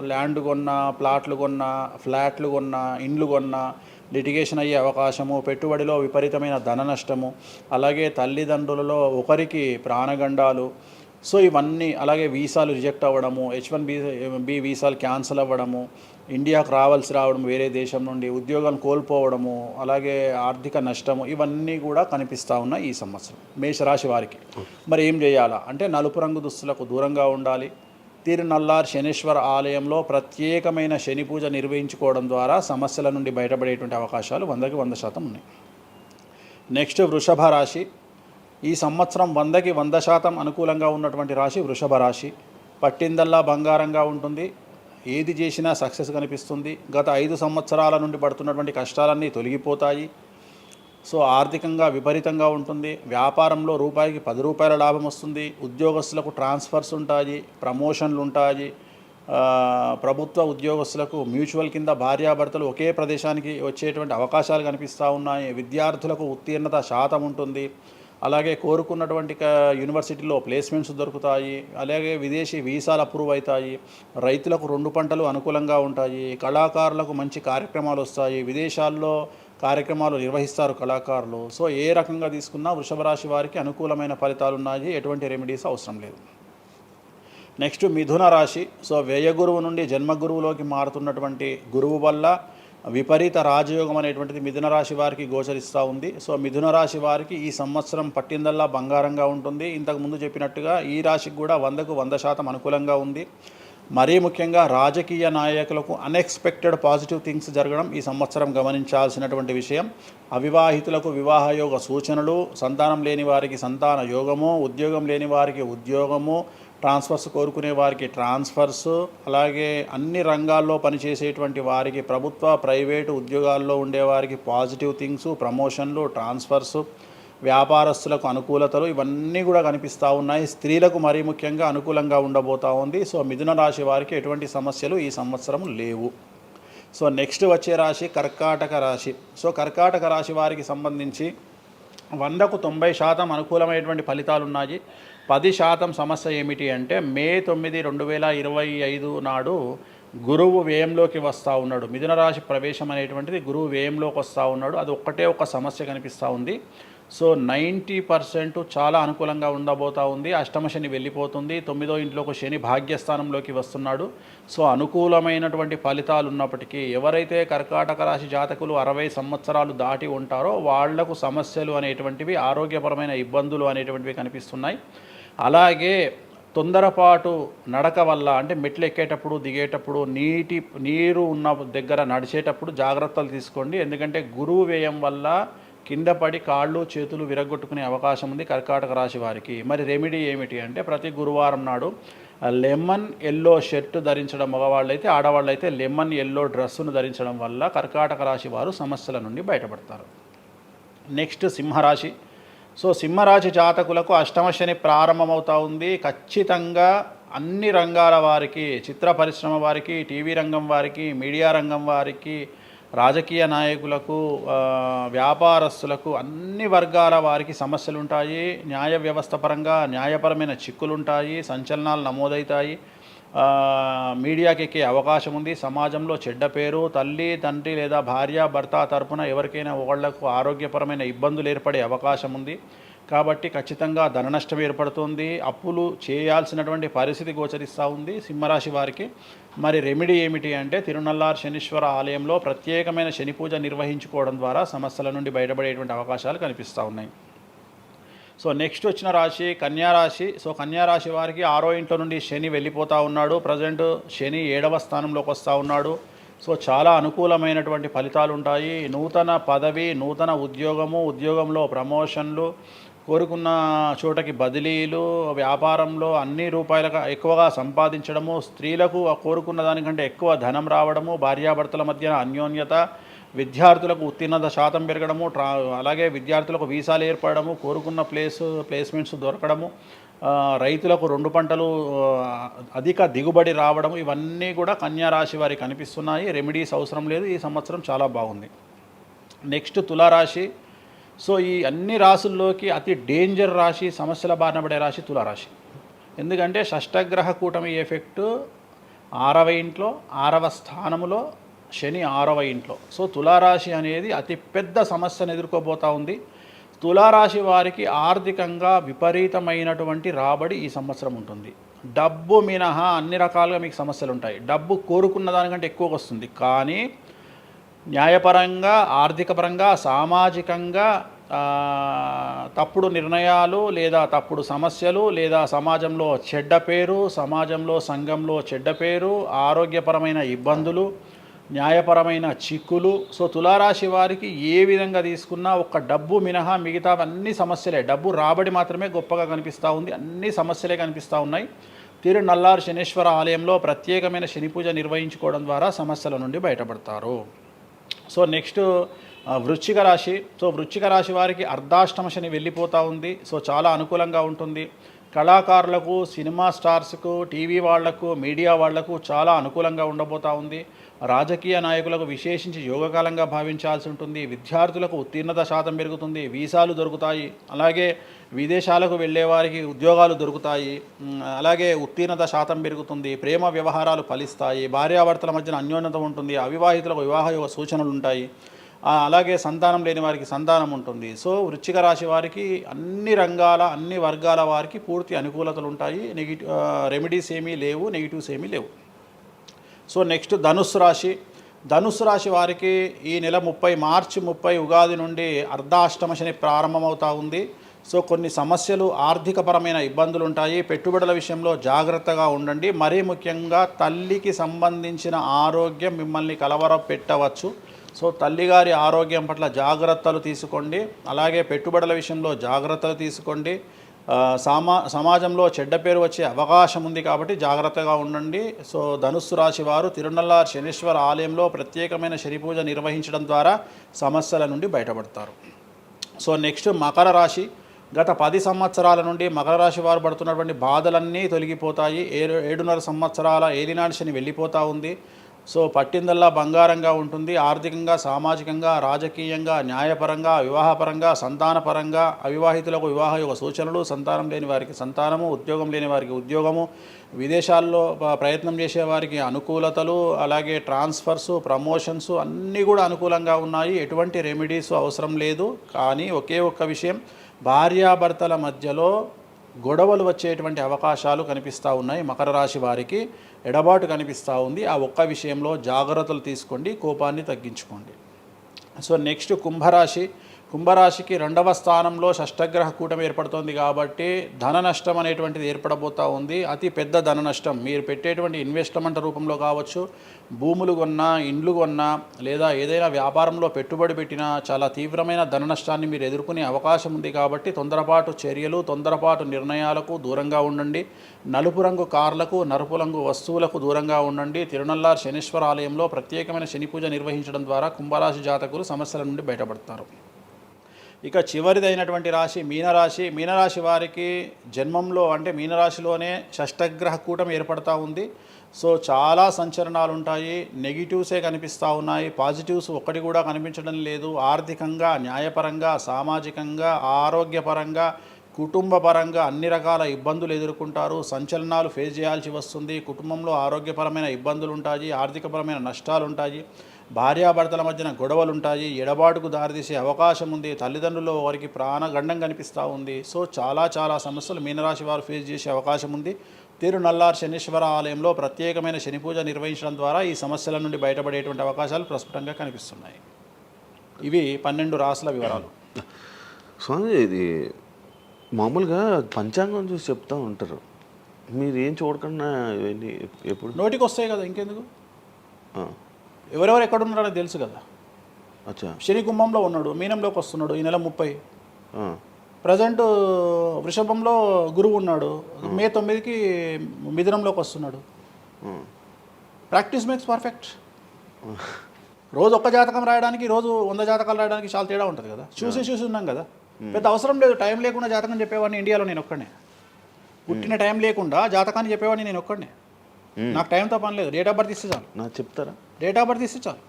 ల్యాండ్ కొన్నా, ప్లాట్లు కొన్నా, ఫ్లాట్లు కొన్నా, ఇండ్లు కొన్నా లిటిగేషన్ అయ్యే అవకాశము, పెట్టుబడిలో విపరీతమైన ధన నష్టము, అలాగే తల్లిదండ్రులలో ఒకరికి ప్రాణగండాలు. సో ఇవన్నీ, అలాగే వీసాలు రిజెక్ట్ అవ్వడము, H1B వీసాలు క్యాన్సిల్ అవ్వడము, ఇండియాకు రావడం వేరే దేశం నుండి, ఉద్యోగం కోల్పోవడము, అలాగే ఆర్థిక నష్టము, ఇవన్నీ కూడా కనిపిస్తూ ఉన్నాయి ఈ సంవత్సరం మేషరాశి వారికి. మరి ఏం చేయాలా అంటే, నలుపు రంగు దుస్తులకు దూరంగా ఉండాలి. తిరునల్లార్ శనీశ్వర ఆలయంలో ప్రత్యేకమైన శని పూజ నిర్వహించుకోవడం ద్వారా సమస్యల నుండి బయటపడేటువంటి అవకాశాలు 100కి 100% ఉన్నాయి. నెక్స్ట్ వృషభ రాశి. ఈ సంవత్సరం 100కి 100% అనుకూలంగా ఉన్నటువంటి రాశి వృషభ రాశి. పట్టిందల్లా బంగారంగా ఉంటుంది, ఏది చేసినా సక్సెస్ కనిపిస్తుంది. గత 5 సంవత్సరాల నుండి పడుతున్నటువంటి కష్టాలన్నీ తొలగిపోతాయి. సో ఆర్థికంగా విపరీతంగా ఉంటుంది. వ్యాపారంలో రూపాయికి 10 రూపాయల లాభం వస్తుంది. ఉద్యోగస్తులకు ట్రాన్స్ఫర్స్ ఉంటాయి, ప్రమోషన్లు ఉంటాయి. ప్రభుత్వ ఉద్యోగస్తులకు మ్యూచువల్ కింద భార్యాభర్తలు ఒకే ప్రదేశానికి వచ్చేటువంటి అవకాశాలు కనిపిస్తూ ఉన్నాయి. విద్యార్థులకు ఉత్తీర్ణత శాతం ఉంటుంది. అలాగే కోరుకున్నటువంటి యూనివర్సిటీలో ప్లేస్మెంట్స్ దొరుకుతాయి. అలాగే విదేశీ వీసాలు అప్రూవ్ అవుతాయి. రైతులకు 2 పంటలు అనుకూలంగా ఉంటాయి. కళాకారులకు మంచి కార్యక్రమాలు వస్తాయి. విదేశాల్లో కార్యక్రమాలు నిర్వహిస్తారు కళాకారులు. సో ఏ రకంగా తీసుకున్నా వృషభ రాశి వారికి అనుకూలమైన ఫలితాలు ఉన్నాయి, ఎటువంటి రెమెడీస్ అవసరం లేదు. నెక్స్ట్ మిథున రాశి. సో వ్యయ గురువు నుండి జన్మ గురువులోకి మారుతున్నటువంటి గురువు వల్ల విపరీత రాజయోగం అనేటువంటిది మిథున రాశి వారికి గోచరిస్తూ ఉంది. సో మిథున రాశి వారికి ఈ సంవత్సరం పట్టిందల్లా బంగారంగా ఉంటుంది. ఇంతకుముందు చెప్పినట్టుగా ఈ రాశికి కూడా 100కు 100% అనుకూలంగా ఉంది. మరీ ముఖ్యంగా రాజకీయ నాయకులకు అన్ఎక్స్పెక్టెడ్ పాజిటివ్ థింగ్స్ జరగడం ఈ సంవత్సరం గమనించాల్సినటువంటి విషయం. అవివాహితులకు వివాహయోగ సూచనలు, సంతానం లేని వారికి సంతాన యోగము, ఉద్యోగం లేని వారికి ఉద్యోగము, ట్రాన్స్ఫర్స్ కోరుకునే వారికి ట్రాన్స్ఫర్స్, అలాగే అన్ని రంగాల్లో పనిచేసేటువంటి వారికి, ప్రభుత్వ ప్రైవేటు ఉద్యోగాల్లో ఉండేవారికి పాజిటివ్ థింగ్స్, ప్రమోషన్లు, ట్రాన్స్ఫర్స్, వ్యాపారస్తులకు అనుకూలతలు ఇవన్నీ కూడా కనిపిస్తూ ఉన్నాయి. స్త్రీలకు మరీ ముఖ్యంగా అనుకూలంగా ఉండబోతూ ఉంది. సో మిథున రాశి వారికి ఎటువంటి సమస్యలు ఈ సంవత్సరం లేవు. సో నెక్స్ట్ వచ్చే రాశి కర్కాటక రాశి. సో కర్కాటక రాశి వారికి సంబంధించి 100కు 90% అనుకూలమైనటువంటి ఫలితాలు ఉన్నాయి. 10% సమస్య ఏమిటి అంటే మే 9, 2025 నాడు గురువు వ్యయంలోకి వస్తూ ఉన్నాడు. మిథున రాశి ప్రవేశం అనేటువంటిది గురువు వ్యయంలోకి వస్తూ ఉన్నాడు. అది ఒక్కటే ఒక సమస్య కనిపిస్తూ ఉంది. సో 90% చాలా అనుకూలంగా ఉండబోతూ ఉంది. అష్టమ శని వెళ్ళిపోతుంది. 9వ ఇంట్లోకి శని భాగ్యస్థానంలోకి వస్తున్నాడు. సో అనుకూలమైనటువంటి ఫలితాలు ఉన్నప్పటికీ ఎవరైతే కర్కాటక రాశి జాతకులు 60 సంవత్సరాలు దాటి ఉంటారో వాళ్లకు సమస్యలు అనేటువంటివి, ఆరోగ్యపరమైన ఇబ్బందులు అనేటువంటివి కనిపిస్తున్నాయి. అలాగే తొందరపాటు నడక వల్ల అంటే మెట్లు ఎక్కేటప్పుడు దిగేటప్పుడు నీరు ఉన్న దగ్గర నడిచేటప్పుడు జాగ్రత్తలు తీసుకోండి. ఎందుకంటే గురువు వ్యయం వల్ల కింద పడి కాళ్ళు చేతులు విరగొట్టుకునే అవకాశం ఉంది కర్కాటక రాశి వారికి. మరి రెమెడీ ఏమిటి అంటే ప్రతి గురువారం నాడు లెమన్ ఎల్లో షర్ట్ ధరించడం మగవాళ్ళైతే, ఆడవాళ్ళైతే లెమన్ ఎల్లో డ్రెస్సును ధరించడం వల్ల కర్కాటక రాశి వారు సమస్యల నుండి బయటపడతారు. నెక్స్ట్ సింహరాశి. సో సింహరాశి జాతకులకు అష్టమ శని ప్రారంభమవుతూ ఉంది. ఖచ్చితంగా అన్ని రంగాల వారికి, చిత్ర పరిశ్రమ వారికి, టీవీ రంగం వారికి, మీడియా రంగం వారికి, రాజకీయ నాయకులకు, వ్యాపారస్తులకు, అన్ని వర్గాల వారికి సమస్యలు ఉంటాయి. న్యాయ వ్యవస్థ పరంగా న్యాయపరమైన చిక్కులుంటాయి, సంచలనాలు నమోదవుతాయి, మీడియాకి ఎక్కే అవకాశం ఉంది. సమాజంలో చెడ్డ పేరు, తల్లి తండ్రి లేదా భార్య భర్త తరపున ఎవరికైనా ఒకళ్లకు ఆరోగ్యపరమైన ఇబ్బందులు ఏర్పడే అవకాశం ఉంది. కాబట్టి ఖచ్చితంగా ధన నష్టం ఏర్పడుతుంది. అప్పులు చేయాల్సినటువంటి పరిస్థితి గోచరిస్తూ ఉంది సింహరాశి వారికి. మరి రెమెడీ ఏమిటి అంటే తిరునల్లార్ శనీశ్వర ఆలయంలో ప్రత్యేకమైన శని పూజ నిర్వహించుకోవడం ద్వారా సమస్యల నుండి బయటపడేటువంటి అవకాశాలు కనిపిస్తూ ఉన్నాయి. సో నెక్స్ట్ వచ్చిన రాశి కన్యారాశి. సో కన్యారాశి వారికి 6వ ఇంట్లో నుండి శని వెళ్ళిపోతూ ఉన్నాడు. ప్రజెంట్ శని 7వ స్థానంలోకి వస్తూ ఉన్నాడు. సో చాలా అనుకూలమైనటువంటి ఫలితాలు ఉంటాయి. నూతన పదవి, నూతన ఉద్యోగంలో ప్రమోషన్లు, కోరుకున్న చోటకి బదిలీలు, వ్యాపారంలో అన్ని రూపాయలకు ఎక్కువగా సంపాదించడము, స్త్రీలకు కోరుకున్న దానికంటే ఎక్కువ ధనం రావడము, భార్యాభర్తల మధ్య అన్యోన్యత, విద్యార్థులకు ఉత్తీర్ణత శాతం పెరగడము, అలాగే విద్యార్థులకు వీసాలు ఏర్పడము, కోరుకున్న ప్లేస్మెంట్స్ దొరకడము, రైతులకు 2 పంటలు అధిక దిగుబడి రావడము, ఇవన్నీ కూడా కన్యా రాశి వారికి కనిపిస్తున్నాయి. రెమెడీస్ అవసరం లేదు. ఈ సంవత్సరం చాలా బాగుంది. నెక్స్ట్ తులారాశి. సో ఈ అన్ని రాశుల్లోకి అతి డేంజర్ రాశి, సమస్యల బారిన పడే రాశి తులారాశి. ఎందుకంటే షష్టగ్రహ కూటమి ఎఫెక్టు 6వ ఇంట్లో, 6వ స్థానంలో శని 6వ ఇంట్లో. సో తులారాశి అనేది అతి పెద్ద సమస్యను ఎదుర్కోబోతూ ఉంది. తులారాశి వారికి ఆర్థికంగా విపరీతమైనటువంటి రాబడి ఈ సంవత్సరం ఉంటుంది. డబ్బు మినహా అన్ని రకాలుగా మీకు సమస్యలు ఉంటాయి. డబ్బు కోరుకున్న దానికంటే ఎక్కువగా వస్తుంది. కానీ న్యాయపరంగా, ఆర్థికపరంగా, సామాజికంగా తప్పుడు నిర్ణయాలు లేదా తప్పుడు సమస్యలు లేదా సమాజంలో చెడ్డ పేరు, సమాజంలో సంఘంలో చెడ్డ పేరు, ఆరోగ్యపరమైన ఇబ్బందులు, న్యాయపరమైన చిక్కులు. సో తులారాశి వారికి ఏ విధంగా తీసుకున్నా ఒక్క డబ్బు మినహా మిగతా అన్ని సమస్యలే. డబ్బు రాబడి మాత్రమే గొప్పగా కనిపిస్తూ ఉంది. అన్ని సమస్యలే కనిపిస్తూ ఉన్నాయి. తిరునల్లార్ శనీశ్వర ఆలయంలో ప్రత్యేకమైన శని పూజ నిర్వహించుకోవడం ద్వారా సమస్యల నుండి బయటపడతారు. సో నెక్స్ట్ వృశ్చిక రాశి. సో వృశ్చిక రాశి వారికి అర్ధాష్టమ శని వెళ్ళిపోతూ ఉంది. సో చాలా అనుకూలంగా ఉంటుంది. కళాకారులకు, సినిమా స్టార్స్కు, టీవీ వాళ్లకు, మీడియా వాళ్లకు చాలా అనుకూలంగా ఉండబోతూ ఉంది. రాజకీయ నాయకులకు విశేషించి యోగకాలంగా భావించాల్సి ఉంటుంది. విద్యార్థులకు ఉత్తీర్ణత శాతం పెరుగుతుంది. వీసాలు దొరుకుతాయి. అలాగే విదేశాలకు వెళ్ళే వారికి ఉద్యోగాలు దొరుకుతాయి. అలాగే ఉత్తీర్ణత శాతం పెరుగుతుంది. ప్రేమ వ్యవహారాలు ఫలిస్తాయి. భార్యాభర్తల మధ్యన అన్యోన్యత ఉంటుంది. అవివాహితులకు వివాహ సూచనలు ఉంటాయి. అలాగే సంతానం లేని వారికి సంతానం ఉంటుంది. సో వృశ్చిక రాశి వారికి అన్ని రంగాల, అన్ని వర్గాల వారికి పూర్తి అనుకూలతలు ఉంటాయి. రెమెడీస్ ఏమీ లేవు, నెగిటివ్స్ ఏమీ లేవు. సో నెక్స్ట్ ధనుస్సు రాశి. ధనుస్సు రాశి వారికి ఈ నెల మార్చి 30 ఉగాది నుండి అర్ధాష్టమ శని ప్రారంభమవుతూ ఉంది. సో కొన్ని సమస్యలు, ఆర్థికపరమైన ఇబ్బందులు ఉంటాయి. పెట్టుబడుల విషయంలో జాగ్రత్తగా ఉండండి. మరీ ముఖ్యంగా తల్లికి సంబంధించిన ఆరోగ్యం మిమ్మల్ని కలవరపెట్టవచ్చు. సో తల్లిగారి ఆరోగ్యం పట్ల జాగ్రత్తలు తీసుకోండి. అలాగే పెట్టుబడుల విషయంలో జాగ్రత్తలు తీసుకోండి. సమాజంలో చెడ్డ పేరు వచ్చే అవకాశం ఉంది కాబట్టి జాగ్రత్తగా ఉండండి. సో ధనుస్సు రాశి వారు తిరునల్లార్ శనీశ్వర ఆలయంలో ప్రత్యేకమైన శని పూజ నిర్వహించడం ద్వారా సమస్యల నుండి బయటపడతారు. సో నెక్స్ట్ మకర రాశి. గత 10 సంవత్సరాల నుండి మకర రాశి వారు పడుతున్నటువంటి బాధలన్నీ తొలగిపోతాయి. 7.5 సంవత్సరాల ఏలినాటి శని వెళ్ళిపోతూ ఉంది. సో పట్టిందల్లా బంగారంగా ఉంటుంది. ఆర్థికంగా, సామాజికంగా, రాజకీయంగా, న్యాయపరంగా, వివాహపరంగా, సంతానపరంగా, అవివాహితులకు వివాహ యొక్క సూచనలు, సంతానం లేని వారికి సంతానము, ఉద్యోగం లేని వారికి ఉద్యోగము, విదేశాల్లో ప్రయత్నం చేసే వారికి అనుకూలతలు, అలాగే ట్రాన్స్ఫర్స్, ప్రమోషన్స్ అన్నీ కూడా అనుకూలంగా ఉన్నాయి. ఎటువంటి రెమెడీస్ అవసరం లేదు. కానీ ఒకే ఒక్క విషయం, భార్యాభర్తల మధ్యలో గొడవలు వచ్చేటువంటి అవకాశాలు కనిపిస్తూ ఉన్నాయి. మకర రాశి వారికి ఎడబాటు కనిపిస్తూ ఉంది. ఆ ఒక్క విషయంలో జాగ్రత్తలు తీసుకోండి, కోపాన్ని తగ్గించుకోండి. సో నెక్స్ట్ కుంభరాశి. కుంభరాశికి 2వ స్థానంలో షష్టగ్రహ కూటమి ఏర్పడుతోంది కాబట్టి ధన నష్టం అనేటువంటిది ఏర్పడబోతూ ఉంది. అతి పెద్ద ధన నష్టం మీరు పెట్టేటువంటి ఇన్వెస్ట్మెంట్ రూపంలో కావచ్చు, భూములు కొన్నా, ఇండ్లు కొన్నా, లేదా ఏదైనా వ్యాపారంలో పెట్టుబడి పెట్టినా చాలా తీవ్రమైన ధన నష్టాన్ని మీరు ఎదుర్కొనే అవకాశం ఉంది. కాబట్టి తొందరపాటు చర్యలు, తొందరపాటు నిర్ణయాలకు దూరంగా ఉండండి. నలుపు రంగు కార్లకు, నలుపు రంగు వస్తువులకు దూరంగా ఉండండి. తిరునల్లార్ శనీశ్వర ఆలయంలో ప్రత్యేకమైన శని పూజ నిర్వహించడం ద్వారా కుంభరాశి జాతకులు సమస్యల నుండి బయటపడతారు. ఇక చివరిదైనటువంటి రాశి మీనరాశి. మీనరాశి వారికి జన్మంలో అంటే మీనరాశిలోనే షష్టగ్రహ కూటమి ఏర్పడతా ఉంది. సో చాలా సంచలనాలు ఉంటాయి. నెగిటివ్సే కనిపిస్తూ ఉన్నాయి, పాజిటివ్స్ ఒక్కటి కూడా కనిపించడం లేదు. ఆర్థికంగా, న్యాయపరంగా, సామాజికంగా, ఆరోగ్యపరంగా, కుటుంబపరంగా అన్ని రకాల ఇబ్బందులు ఎదుర్కొంటారు. సంచలనాలు ఫేస్ చేయాల్సి వస్తుంది. కుటుంబంలో ఆరోగ్యపరమైన ఇబ్బందులు ఉంటాయి, ఆర్థికపరమైన నష్టాలు ఉంటాయి, భార్యాభర్తల మధ్యన గొడవలు ఉంటాయి, ఎడబాటుకు దారితీసే అవకాశం ఉంది. తల్లిదండ్రుల్లో వారికి ప్రాణగండం కనిపిస్తూ ఉంది. సో చాలా సమస్యలు మీనరాశి వారు ఫేస్ చేసే అవకాశం ఉంది. తిరునల్లార్ శనీశ్వర ఆలయంలో ప్రత్యేకమైన శని పూజ నిర్వహించడం ద్వారా ఈ సమస్యల నుండి బయటపడేటువంటి అవకాశాలు ప్రస్ఫుటంగా కనిపిస్తున్నాయి. ఇవి 12 రాశుల వివరాలు. స్వామి, ఇది మామూలుగా పంచాంగం చూసి చెప్తూ ఉంటారు, మీరు ఏం చూడకుండా ఇవన్నీ ఎప్పుడు నోటికి వస్తాయి కదా, ఇంకెందుకు? ఎవరెవరు ఎక్కడున్నారో తెలుసు కదా. అచ్చా. శని కుంభంలో ఉన్నాడు, మీనంలోకి వస్తున్నాడు ఈ నెల 30. ప్రజెంట్ వృషభంలో గురువు ఉన్నాడు, మే 9కి మిథునంలోకి వస్తున్నాడు. Practice makes perfect. రోజు ఒక్క జాతకం రాయడానికి, రోజు 100 జాతకాలు రాయడానికి చాలా తేడా ఉంటుంది కదా. చూసి ఉన్నాం కదా, పెద్ద అవసరం లేదు. టైం లేకుండా జాతకం చెప్పేవాడిని ఇండియాలో నేను ఒక్కడే. పుట్టిన టైం లేకుండా జాతకాన్ని చెప్పేవాడిని నేను ఒక్కడే. నాకు టైంతో పని లేదు. డేట్ ఆఫ్ బర్త్ ఇస్తే చాలు. నాకు చెప్తారా? డేట్ ఆఫ్ బర్త్ ఇస్తే చాలు.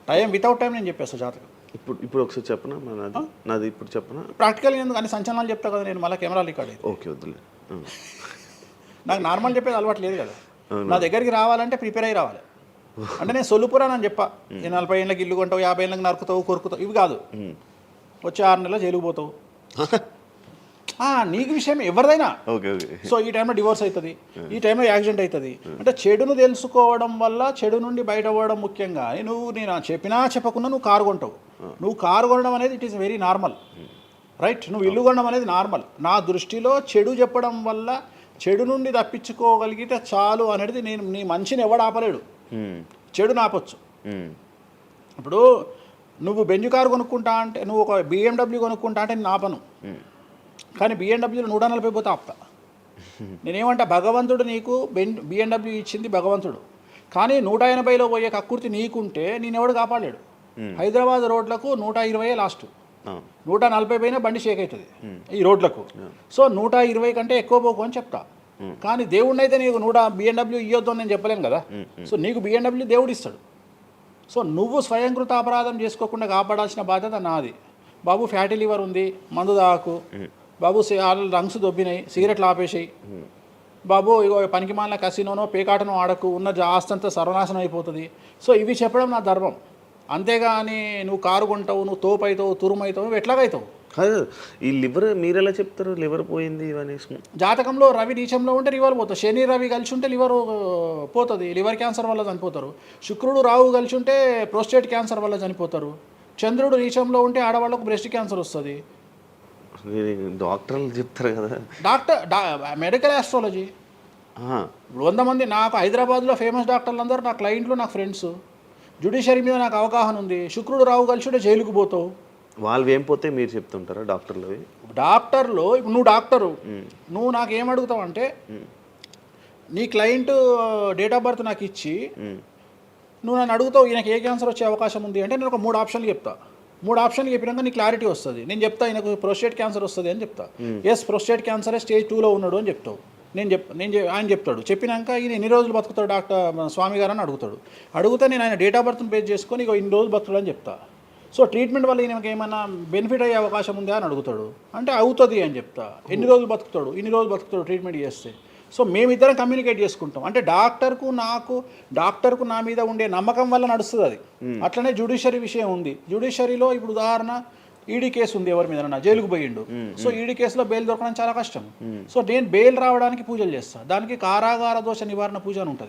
టైం వితౌట్ టైం నేను చెప్పేస్తాను జాతకం. ఇప్పుడు ఒకసారి చెప్పనా? నాది ఇప్పుడు చెప్పనా? ప్రాక్టికల్గా ఎందుకు అన్ని సంచలనాలు చెప్తా కదా నేను, మళ్ళీ కెమెరా రికార్డ్ అయితే. ఓకే, వద్దులే. నాకు నార్మల్ చెప్పేది అలవాటు లేదు కదా. నా దగ్గరికి రావాలంటే ప్రిపేర్ అయ్యి రావాలి. అంటే నేను సొల్లుపురానని చెప్పా, 40 ఏళ్ళకి ఇల్లు కొంటావు, 50 ఏళ్ళకి నరుకుతావు, కొరుకుతావు, ఇవి కాదు. వచ్చే 6 నెలలు జైలుకు పోతావు. నీకు విషయం ఎవరిదైనా. సో ఈ టైంలో డివోర్స్ అవుతుంది, ఈ టైంలో యాక్సిడెంట్ అవుతుంది. అంటే చెడును తెలుసుకోవడం వల్ల చెడు నుండి బయటపడడం ముఖ్యంగా. నేను చెప్పినా చెప్పకుండా నువ్వు కారు కొంటావు. నువ్వు కారు కొనడం అనేది it is very normal, right? నువ్వు ఇల్లు కొనడం అనేది నార్మల్. నా దృష్టిలో చెడు చెప్పడం వల్ల చెడు నుండి తప్పించుకోగలిగితే చాలు అనేది నీ మనిషిని ఎవడు ఆపలేడు. చెడుని ఆపొచ్చు. ఇప్పుడు నువ్వు బెంజ్ కారు కొనుక్కుంటా అంటే, నువ్వు ఒక BMW కొనుక్కుంటా అంటే నేను ఆపను. కానీ BMWలో 140 పోతే ఆపుతా. నేనేమంటా, భగవంతుడు నీకు BMW ఇచ్చింది భగవంతుడు, కానీ 180లో పోయే కక్కుర్తి నీకుంటే నేనెవడు కాపాడాడు. హైదరాబాద్ రోడ్లకు 120 లాస్ట్, 140 పైన బండి షేక్ అవుతుంది ఈ రోడ్లకు. సో 120 కంటే ఎక్కువ పోకు అని చెప్తా. కానీ దేవుడిని అయితే నీకు BMW ఇవ్వద్దు అని నేను చెప్పలేను కదా. సో నీకు BMW దేవుడు ఇస్తాడు. సో నువ్వు స్వయంకృత అపరాధం చేసుకోకుండా కాపాడాల్సిన బాధ్యత నాది. బాబు ఫ్యాటీ లివర్ ఉంది, మందు దాకు. బాబు లంగ్స్ దొబ్బినాయి, సిగరెట్లు ఆపేసాయి. బాబు ఇగో పనికి మాలిన కసినోనో పేకాటనో ఆడకు, ఉన్న ఆస్తంతా సర్వనాశనం అయిపోతుంది. సో ఇవి చెప్పడం నా ధర్మం. అంతేగాని నువ్వు కారు కొంటావు, నువ్వు తోపు అవుతావు, తురుము అవుతావు, నువ్వు ఎట్లాగైతావు? ఈ లివర్ మీరు ఎలా చెప్తారు? లివర్ పోయింది ఇవన్నీ జాతకంలో రవి నీచంలో ఉంటే లివర్ పోతుంది. శని రవి కలిసి ఉంటే లివర్ పోతుంది, లివర్ క్యాన్సర్ వల్ల చనిపోతారు. శుక్రుడు రాహు కలిసి ఉంటే ప్రోస్టేట్ క్యాన్సర్ వల్ల చనిపోతారు. చంద్రుడు నీచంలో ఉంటే ఆడవాళ్ళకు బ్రెస్ట్ క్యాన్సర్ వస్తుంది. డాక్టర్లు చెప్తారు కదా. Medical astrology. 100 మంది నాకు హైదరాబాద్లో ఫేమస్ డాక్టర్లు అందరూ నా క్లయింట్లు, నాకు ఫ్రెండ్స్. జ్యుడిషియరీ మీద నాకు అవగాహన ఉంది. శుక్రుడు రాహు కలిసి ఉంటే జైలుకు పోతావు. వాళ్ళు ఏం పోతే మీరు చెప్తుంటారా డాక్టర్లు? డాక్టర్లు నువ్వు డాక్టరు, నువ్వు నాకు ఏం అడుగుతావు అంటే, నీ క్లయింట్ డేట్ ఆఫ్ బర్త్ నాకు ఇచ్చి నువ్వు నన్ను అడుగుతావు ఈయనకి ఏ క్యాన్సర్ వచ్చే అవకాశం ఉంది అంటే, నేను ఒక 3 ఆప్షన్లు చెప్తా. 3 ఆప్షన్లు చెప్పినాక నీ క్లారిటీ వస్తుంది. నేను చెప్తా ఆయనకు ప్రోస్టేట్ క్యాన్సర్ వస్తుంది అని చెప్తా. ఎస్ ప్రోస్టేట్ క్యాన్సరే స్టేజ్ 2లో ఉన్నాడు అని చెప్తావు. ఆయన చెప్తాడు. చెప్పినాక ఈయన ఎన్ని రోజులు బతుకుతాడు డాక్టర్ స్వామి గారు అని అడిగితే నేను ఆయన డేట్ ఆఫ్ బర్త్ని బేస్ చేసుకొని ఇక ఇన్ని రోజులు బతుకుతాడు అని చెప్తా. సో ట్రీట్మెంట్ వల్ల ఈయనకి ఏమైనా బెనిఫిట్ అయ్యే అవకాశం ఉందా అని అడుగుతాడు. అంటే అవుతుంది అని చెప్తా. ఎన్ని రోజులు బతుకుతాడు, ఇన్ని రోజులు బతుకుతాడు ట్రీట్మెంట్ చేస్తే. సో మేమిద్దరం కమ్యూనికేట్ చేసుకుంటాం. అంటే డాక్టర్కు నా మీద ఉండే నమ్మకం వల్ల నడుస్తుంది అది. అట్లనే జ్యుడిషియరీ విషయం ఉంది. జ్యుడిషియరీలో ఇప్పుడు ఉదాహరణ ఈడీ కేసు ఉంది, ఎవరి మీద జైలుకు పోయిండు. సో ఈడీ కేసులో బెయిల్ దొరకడం చాలా కష్టం. సో నేను బెయిల్ రావడానికి పూజలు చేస్తాను. దానికి కారాగార దోష నివారణ పూజ అని ఉంటుంది.